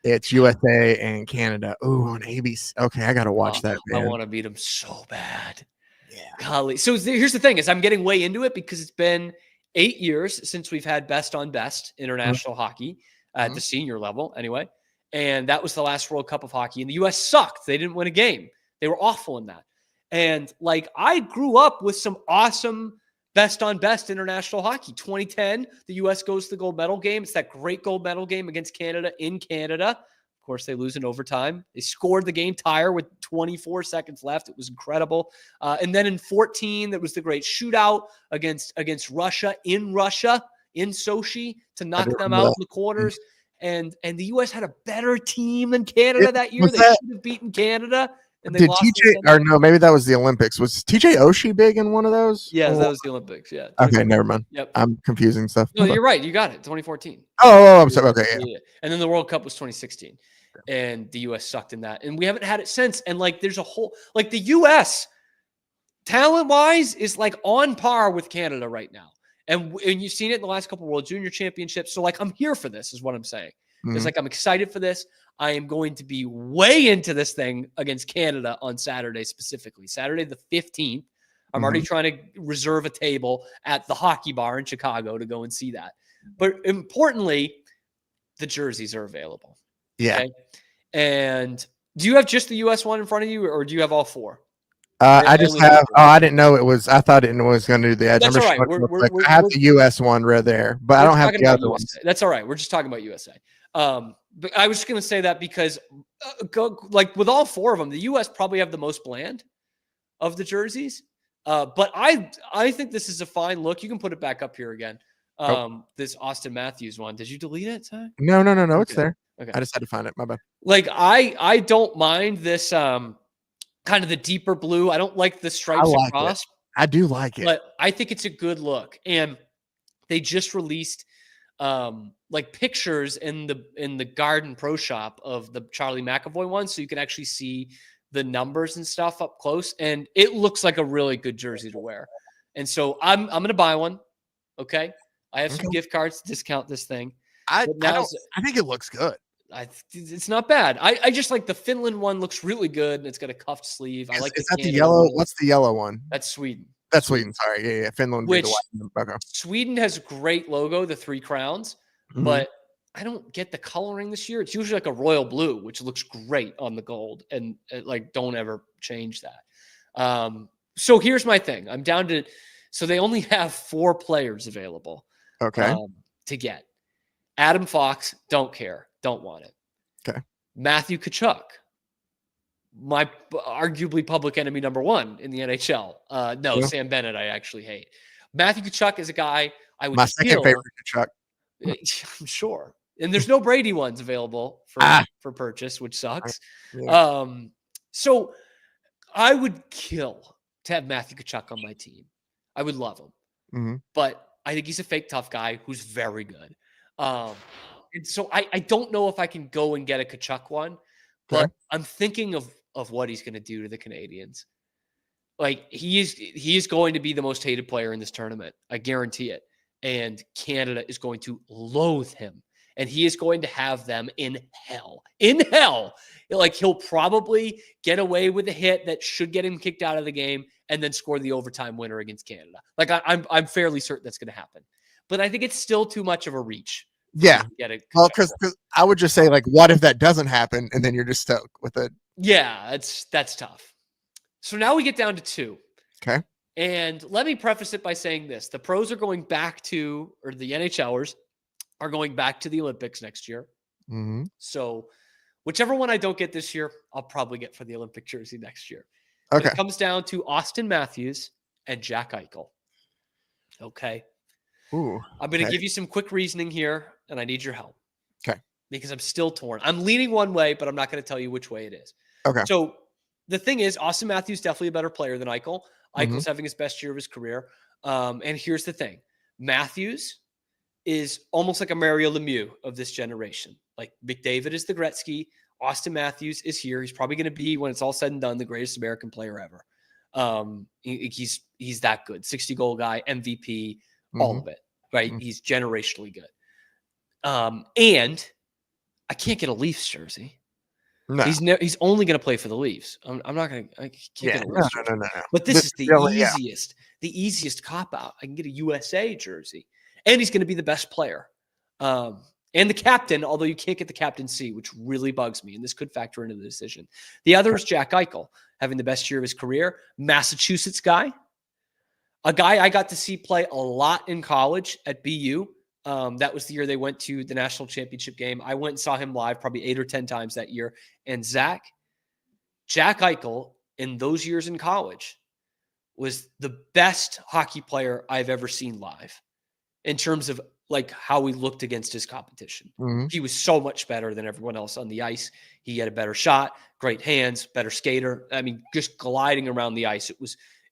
it's USA and Canada. Oh, on ABC. Okay, I gotta watch that. Man. I want to beat them so bad. Yeah, golly. So here's the thing: is I'm getting way into it because it's been 8 years since we've had best on best international hockey at the senior level, anyway. And that was the last World Cup of hockey. And the U.S. sucked. They didn't win a game. They were awful in that. And like I grew up with some awesome best on best international hockey. 2010, the U.S. goes to the gold medal game. It's that great gold medal game against Canada in Canada. Of course, they lose in overtime. They scored the game tire with 24 seconds left. It was incredible. And then in 2014, there was the great shootout against Russia in Sochi to knock them out in the quarters. And the U.S. had a better team than Canada that year. They should have beaten Canada. And they lost maybe that was the Olympics. Was TJ Oshie big in one of those? Yeah, that was the Olympics. Yeah. Okay, never mind. Yep. I'm confusing stuff. No, you're right. You got it. 2014. Oh, I'm sorry. Okay, yeah. And then the World Cup was 2016. And the U.S. sucked in that. And we haven't had it since. And like there's a whole the U.S. talent-wise is like on par with Canada right now. And you've seen it in the last couple of World Junior Championships. So like I'm here for this is what I'm saying. It's like I'm excited for this. I am going to be way into this thing against Canada on Saturday specifically. Saturday the 15th. I'm already trying to reserve a table at the hockey bar in Chicago to go and see that. But importantly, the jerseys are available. Yeah. Okay? And do you have just the U.S. one in front of you or do you have all four? I just have. I didn't know it was. I thought it was going to do the edge. That's all right. I have the U.S. one right there, but I don't have the other ones. That's all right. We're just talking about USA. But I was just going to say that because, with all four of them, the U.S. probably have the most bland of the jerseys. But I think this is a fine look. You can put it back up here again. This Austin Matthews one. Did you delete it, Ty? No. Okay. It's there. Okay. I just had to find it. My bad. I don't mind this. Kind of the deeper blue. I don't like the stripes across. I do like it. But I think it's a good look. And they just released pictures in the Garden Pro Shop of the Charlie McAvoy one. So you can actually see the numbers and stuff up close. And it looks like a really good jersey to wear. And so I'm going to buy one. Okay. I have some gift cards to discount this thing. I think it looks good. It's not bad. I just like the Finland one looks really good and it's got a cuffed sleeve. I like is that the yellow? What's the yellow one? That's Sweden. That's Sweden. Sorry. Yeah. Finland. Which Sweden has a great logo, the 3 crowns, but I don't get the coloring this year. It's usually like a royal blue, which looks great on the gold, and don't ever change that. So here's my thing. I'm down to. So they only have 4 players available. Okay. To get Adam Fox. Don't care. Don't want it. Okay. Matthew Tkachuk, my arguably public enemy number 1 in the NHL. Sam Bennett, I actually hate. Matthew Tkachuk is a guy I would. My second favorite Tkachuk. I'm sure. And there's no Brady ones available for purchase, which sucks. Yeah. So I would kill to have Matthew Tkachuk on my team. I would love him. But I think he's a fake tough guy who's very good. And so I don't know if I can go and get a Tkachuk one, but I'm thinking of what he's going to do to the Canadians. Like he is going to be the most hated player in this tournament. I guarantee it. And Canada is going to loathe him. And he is going to have them in hell. In hell. Like he'll probably get away with a hit that should get him kicked out of the game and then score the overtime winner against Canada. Like I'm fairly certain that's going to happen. But I think it's still too much of a reach. Yeah. Well, because I would just say, like, what if that doesn't happen and then you're just stoked with it? Yeah, that's tough. So now we get down to 2. Okay. And let me preface it by saying this. The pros are going back to, or the NHLers are going back to the Olympics next year. Mm-hmm. So whichever one I don't get this year, I'll probably get for the Olympic jersey next year. Okay. But it comes down to Austin Matthews and Jack Eichel. Okay. Ooh. I'm going to give you some quick reasoning here, and I need your help. Okay. Because I'm still torn. I'm leaning one way, but I'm not going to tell you which way it is. Okay. So the thing is, Austin Matthews is definitely a better player than Eichel. Eichel's having his best year of his career. And here's the thing. Matthews is almost like a Mario Lemieux of this generation. Like McDavid is the Gretzky. Austin Matthews is here. He's probably going to be, when it's all said and done, the greatest American player ever. He's that good. 60-goal guy, MVP, all of it, right? He's generationally good. And I can't get a Leafs jersey. No. He's only going to play for the Leafs. I'm not going to. I can't get a Leafs jersey. No. But this is the easiest cop out. I can get a USA jersey, and he's going to be the best player, and the captain. Although you can't get the captaincy, which really bugs me, and this could factor into the decision. The other is Jack Eichel, having the best year of his career, Massachusetts guy, a guy I got to see play a lot in college at BU. That was the year they went to the national championship game. I went and saw him live probably 8 or 10 times that year. And Jack Eichel in those years in college was the best hockey player I've ever seen live in terms of like how he looked against his competition. He was so much better than everyone else on the ice. He had a better shot, great hands, better skater. I mean, just gliding around the ice.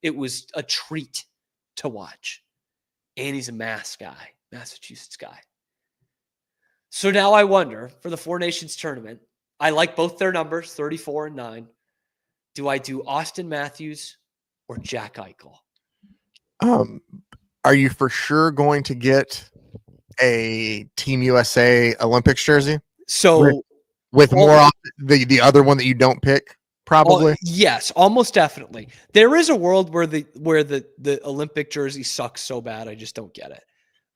It was a treat to watch. And he's a Massachusetts guy. So now I wonder, for the Four Nations tournament, I like both their numbers, 34 and 9. Do I do Austin Matthews or Jack Eichel? Are you for sure going to get a Team USA Olympics jersey? So with more the other one that you don't pick? Probably. Yes, almost definitely. There is a world where the Olympic jersey sucks so bad I just don't get it.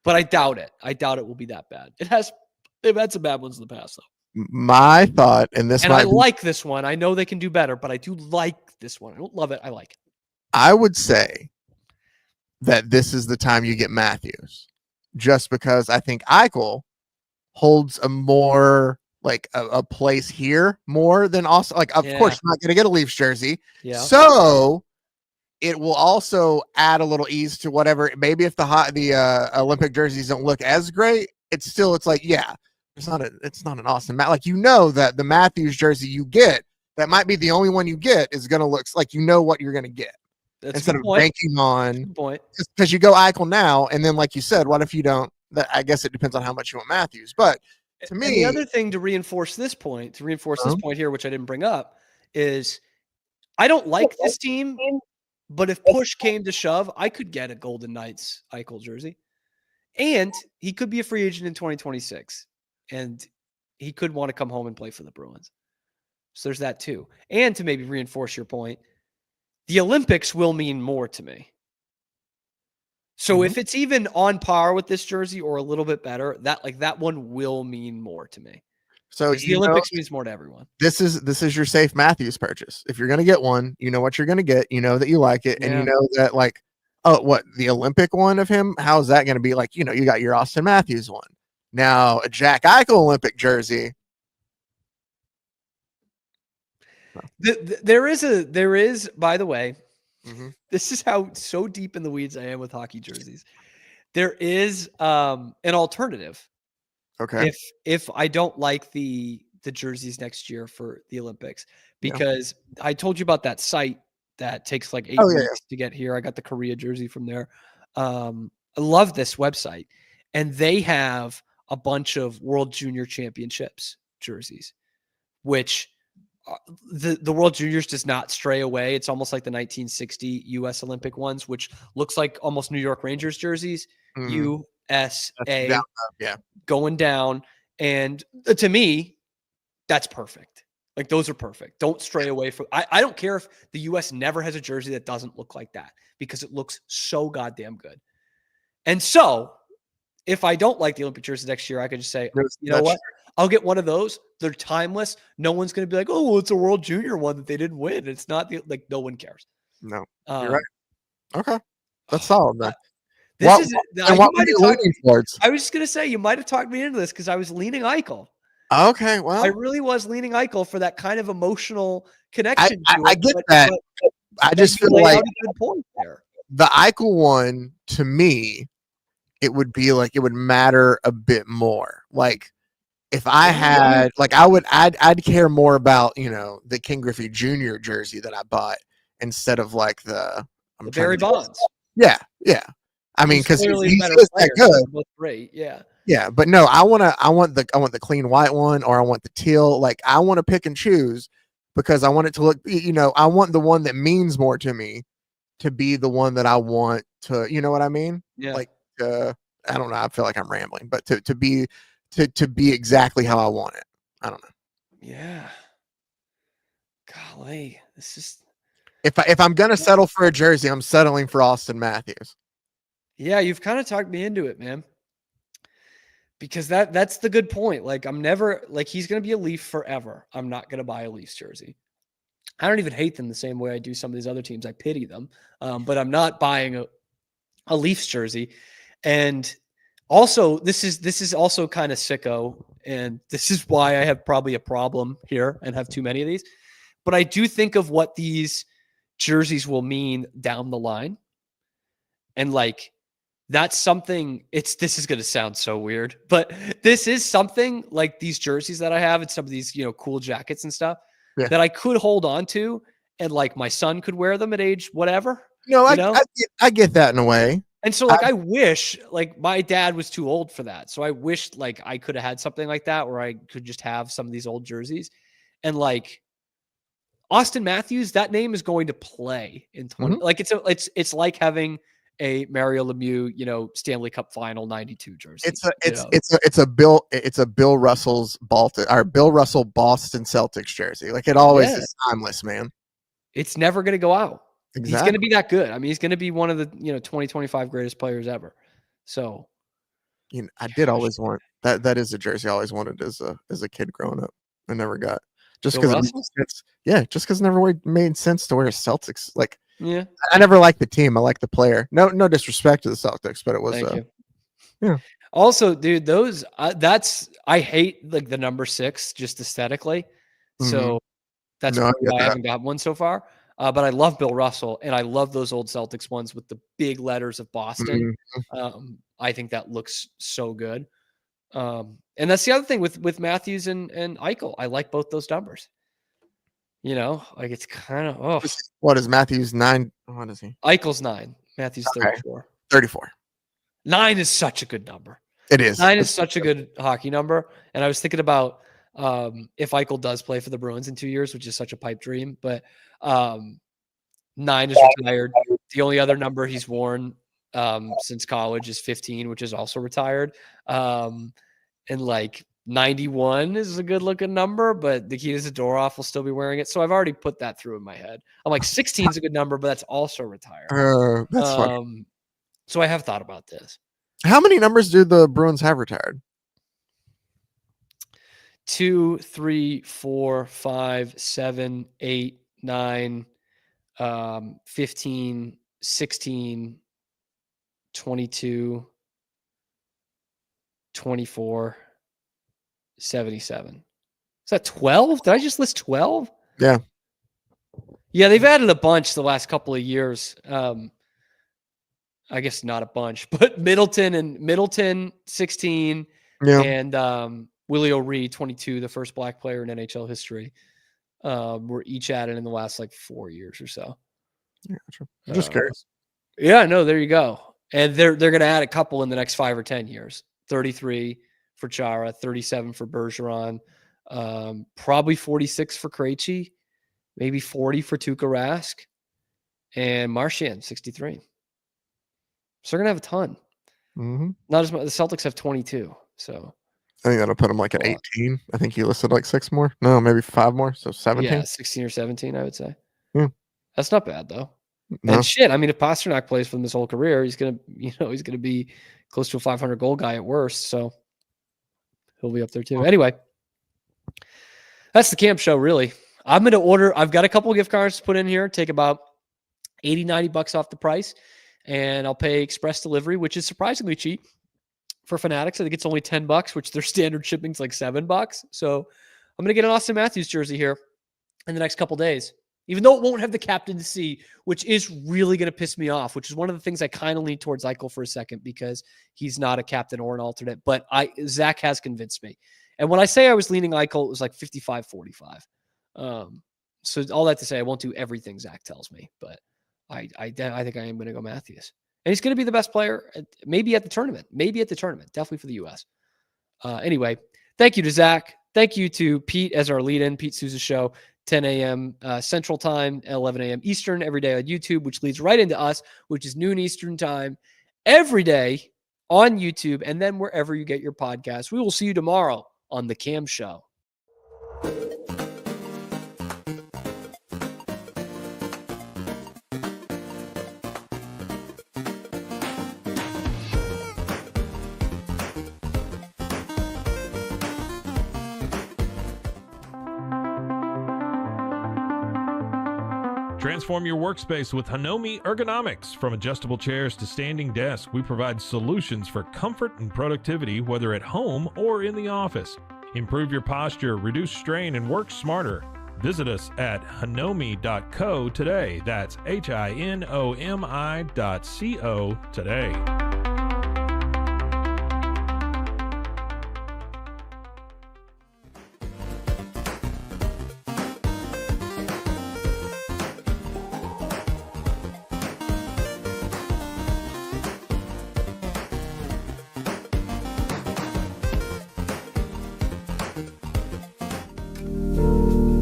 But I doubt it. I doubt it will be that bad. They've had some bad ones in the past, though. My thought, and I like this one. I know they can do better, but I do like this one. I don't love it. I like it. I would say that this is the time you get Matthews, just because I think Eichel holds a more like a place here more than also like, of course, you're not going to get a Leafs jersey. Yeah. So it will also add a little ease to whatever. Maybe if the Olympic jerseys don't look as great, it's like, yeah, it's not an Austin like, that the Matthews jersey you get, that might be the only one you get, is going to look like, what you're going to get. That's instead of banking on because you go Eichel now. And then, like you said, what if you don't? I guess it depends on how much you want Matthews, but to me, the other thing to reinforce this point here, which I didn't bring up, is I don't like this team, but if push came to shove, I could get a Golden Knights Eichel jersey, and he could be a free agent in 2026, and he could want to come home and play for the Bruins. So there's that too. And to maybe reinforce your point, the Olympics will mean more to me. So if it's even on par with this jersey or a little bit better, that one will mean more to me. So the Olympics means more to everyone. This is your safe Matthews purchase. If you're going to get one, you know what you're going to get. You know that you like it, and you know that the Olympic one of him. How is that going to be? Like, you got your Austin Matthews one. Now a Jack Eichel Olympic jersey. There is, by the way. This is how so deep in the weeds I am with hockey jerseys. There is an alternative. Okay. If I don't like the jerseys next year for the Olympics, because I told you about that site that takes like 8 weeks to get here. I got the Korea jersey from there. I love this website, and they have a bunch of World Junior Championships jerseys, which the World Juniors does not stray away. It's almost like the 1960 U.S. Olympic ones, which looks like almost New York Rangers jerseys. USA going down. And to me, that's perfect. Like, those are perfect. Don't stray away from. I don't care if the U.S. never has a jersey that doesn't look like that, because it looks so goddamn good. And so, if I don't like the Olympic jersey next year, I could just say, you know what? I'll get one of those. They're timeless. No one's going to be like, oh, well, it's a World Junior one that they didn't win. It's not like, no one cares. No, you're right. Okay, that's solid, man. I was just going to say, you might have talked me into this because I was leaning Eichel. Okay, well, I really was leaning Eichel for that kind of emotional connection. I get that. I just feel like the Eichel one, to me, it would be like, it would matter a bit more. Like, if I had, like, I'd care more about, the Ken Griffey Jr. jersey that I bought instead of like the Barry Bonds. Yeah. I mean, because he's that good. Great, yeah. Yeah, but no, I want the clean white one, or I want the teal. Like, I want to pick and choose, because I want it to look, I want the one that means more to me to be the one that I want to, you know what I mean? Yeah. Like, I don't know. I feel like I'm rambling, but to be exactly how I want it. I don't know. Yeah. Golly, this is. If I'm gonna settle for a jersey, I'm settling for Austin Matthews. Yeah, you've kind of talked me into it, man. Because that's the good point. Like, I'm never, like, he's going to be a Leaf forever. I'm not going to buy a Leafs jersey. I don't even hate them the same way I do some of these other teams. I pity them. But I'm not buying a Leafs jersey. And also, this is also kind of sicko. And this is why I have probably a problem here and have too many of these. But I do think of what these jerseys will mean down the line. And, like, that's something, this is going to sound so weird, but this is something, like these jerseys that I have and some of these, cool jackets and stuff that I could hold on to, and like my son could wear them at age whatever. No, I get that in a way. And so, like, I wish, like, my dad was too old for that. So I wish, like, I could have had something like that where I could just have some of these old jerseys. And, like, Austin Matthews, that name is going to play in 20. Like, it's like having a Mario Lemieux, Stanley Cup Final '92 jersey. It's a Bill Russell's Boston Celtics jersey. Like, it always is timeless, man. It's never going to go out. Exactly. He's going to be that good. I mean, he's going to be one of the 2025 greatest players ever. So, I did always want that. That is a jersey I always wanted as a kid growing up. I never got, just because it never made sense to wear Celtics. Like, yeah, I never liked the team. I like the player. No disrespect to the Celtics, but it was. Thank you. Yeah. Also, dude, those I hate, like, the number 6 just aesthetically. So that's why I haven't got one so far. But I love Bill Russell, and I love those old Celtics ones with the big letters of Boston. I think that looks so good. And that's the other thing with Matthews and Eichel. I like both those numbers. Like, it's kind of, What is Matthews 9? What is he? Eichel's 9. Matthews 34. 34. 9 is such a good number. It is. 9 is such a good hockey number. And I was thinking about if Eichel does play for the Bruins in 2 years, which is such a pipe dream, but 9 is retired. The only other number he's worn since college is 15, which is also retired. And, like, 91 is a good looking number, but Nikita Zadorov will still be wearing it. So I've already put that through in my head. I'm like, 16 is a good number, but that's also retired. That's funny. So I have thought about this. How many numbers do the Bruins have retired? 2, 3, 4, 5, 7, 8, 9, 15, 16, 22, 24, 77. Is that 12? Did I just list 12? Yeah. Yeah, they've added a bunch the last couple of years. I guess not a bunch, but Middleton 16, and Willie O'Ree 22, the first black player in NHL history, were each added in the last like 4 years or so. Yeah, I'm just curious. Yeah, no, there you go. And they're going to add a couple in the next 5 or 10 years. 33 for Chara, 37 for Bergeron, Probably 46 for Krejci, maybe 40 for Tuukka Rask, and Marchand 63. So they're gonna have a ton. Mm-hmm. Not as much. The Celtics have 22. So I think that'll put them like at 18. I think you listed like 6 more. No, maybe 5 more. So 17. Yeah, 16 or 17, I would say. Yeah. That's not bad though. No. And shit, I mean, if Pasternak plays for them his whole career, he's gonna be close to a 500 goal guy at worst. So he'll be up there too. Anyway, that's the camp show. Really, I'm gonna order. I've got a couple of gift cards to put in here. Take about $80-$90 off the price, and I'll pay express delivery, which is surprisingly cheap for Fanatics. I think it's only $10, which their standard shipping's like $7. So I'm gonna get an Austin Matthews jersey here in the next couple days. Even though it won't have the captaincy, which is really going to piss me off, which is one of the things I kind of lean towards Eichel for a second because he's not a captain or an alternate. But Zach has convinced me. And when I say I was leaning Eichel, it was like 55-45. So all that to say, I won't do everything Zach tells me, but I think I am going to go Matthews. And he's going to be the best player, maybe at the tournament. Definitely for the U.S. Anyway, thank you to Zach. Thank you to Pete as our lead-in, Pete Souza Show. 10 a.m. Central Time, 11 a.m. Eastern every day on YouTube, which leads right into us, which is noon Eastern Time every day on YouTube, and then wherever you get your podcasts. We will see you tomorrow on The Cam Show. Transform your workspace with Hanomi Ergonomics. From adjustable chairs to standing desks, we provide solutions for comfort and productivity, whether at home or in the office. Improve your posture, reduce strain, and work smarter. Visit us at hanomi.co today. That's HINOMI.co today.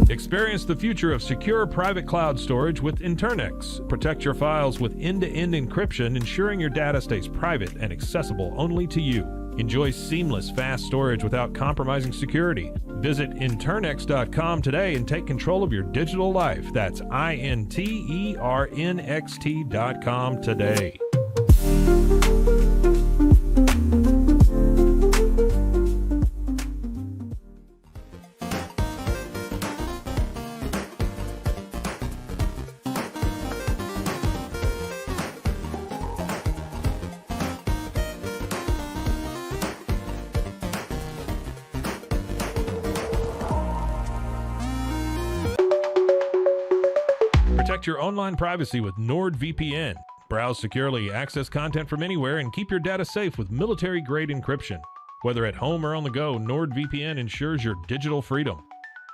Experience the future of secure private cloud storage with Internex. Protect your files with end-to-end encryption, ensuring your data stays private and accessible only to you. Enjoy seamless, fast storage without compromising security. Visit Internex.com today and take control of your digital life. That's INTERNXT.com today. Protect your online privacy with NordVPN. Browse securely, access content from anywhere, and keep your data safe with military-grade encryption. Whether at home or on the go, NordVPN ensures your digital freedom.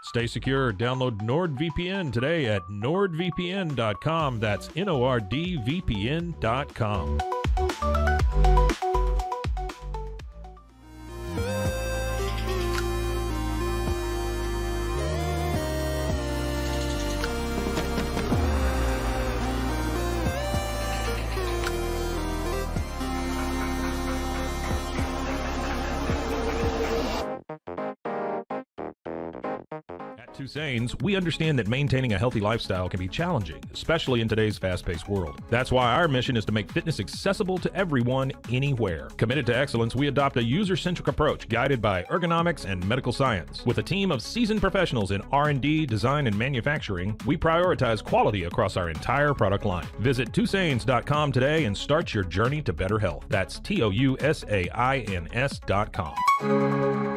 Stay secure. Download NordVPN today at nordvpn.com. That's NORDVPN.com. Tusane's, we understand that maintaining a healthy lifestyle can be challenging, especially in today's fast-paced world. That's why our mission is to make fitness accessible to everyone, anywhere. Committed to excellence, we adopt a user-centric approach guided by ergonomics and medical science. With a team of seasoned professionals in R&D, design, and manufacturing, we prioritize quality across our entire product line. Visit Tusains.com today and start your journey to better health. That's TOUSAINS.com.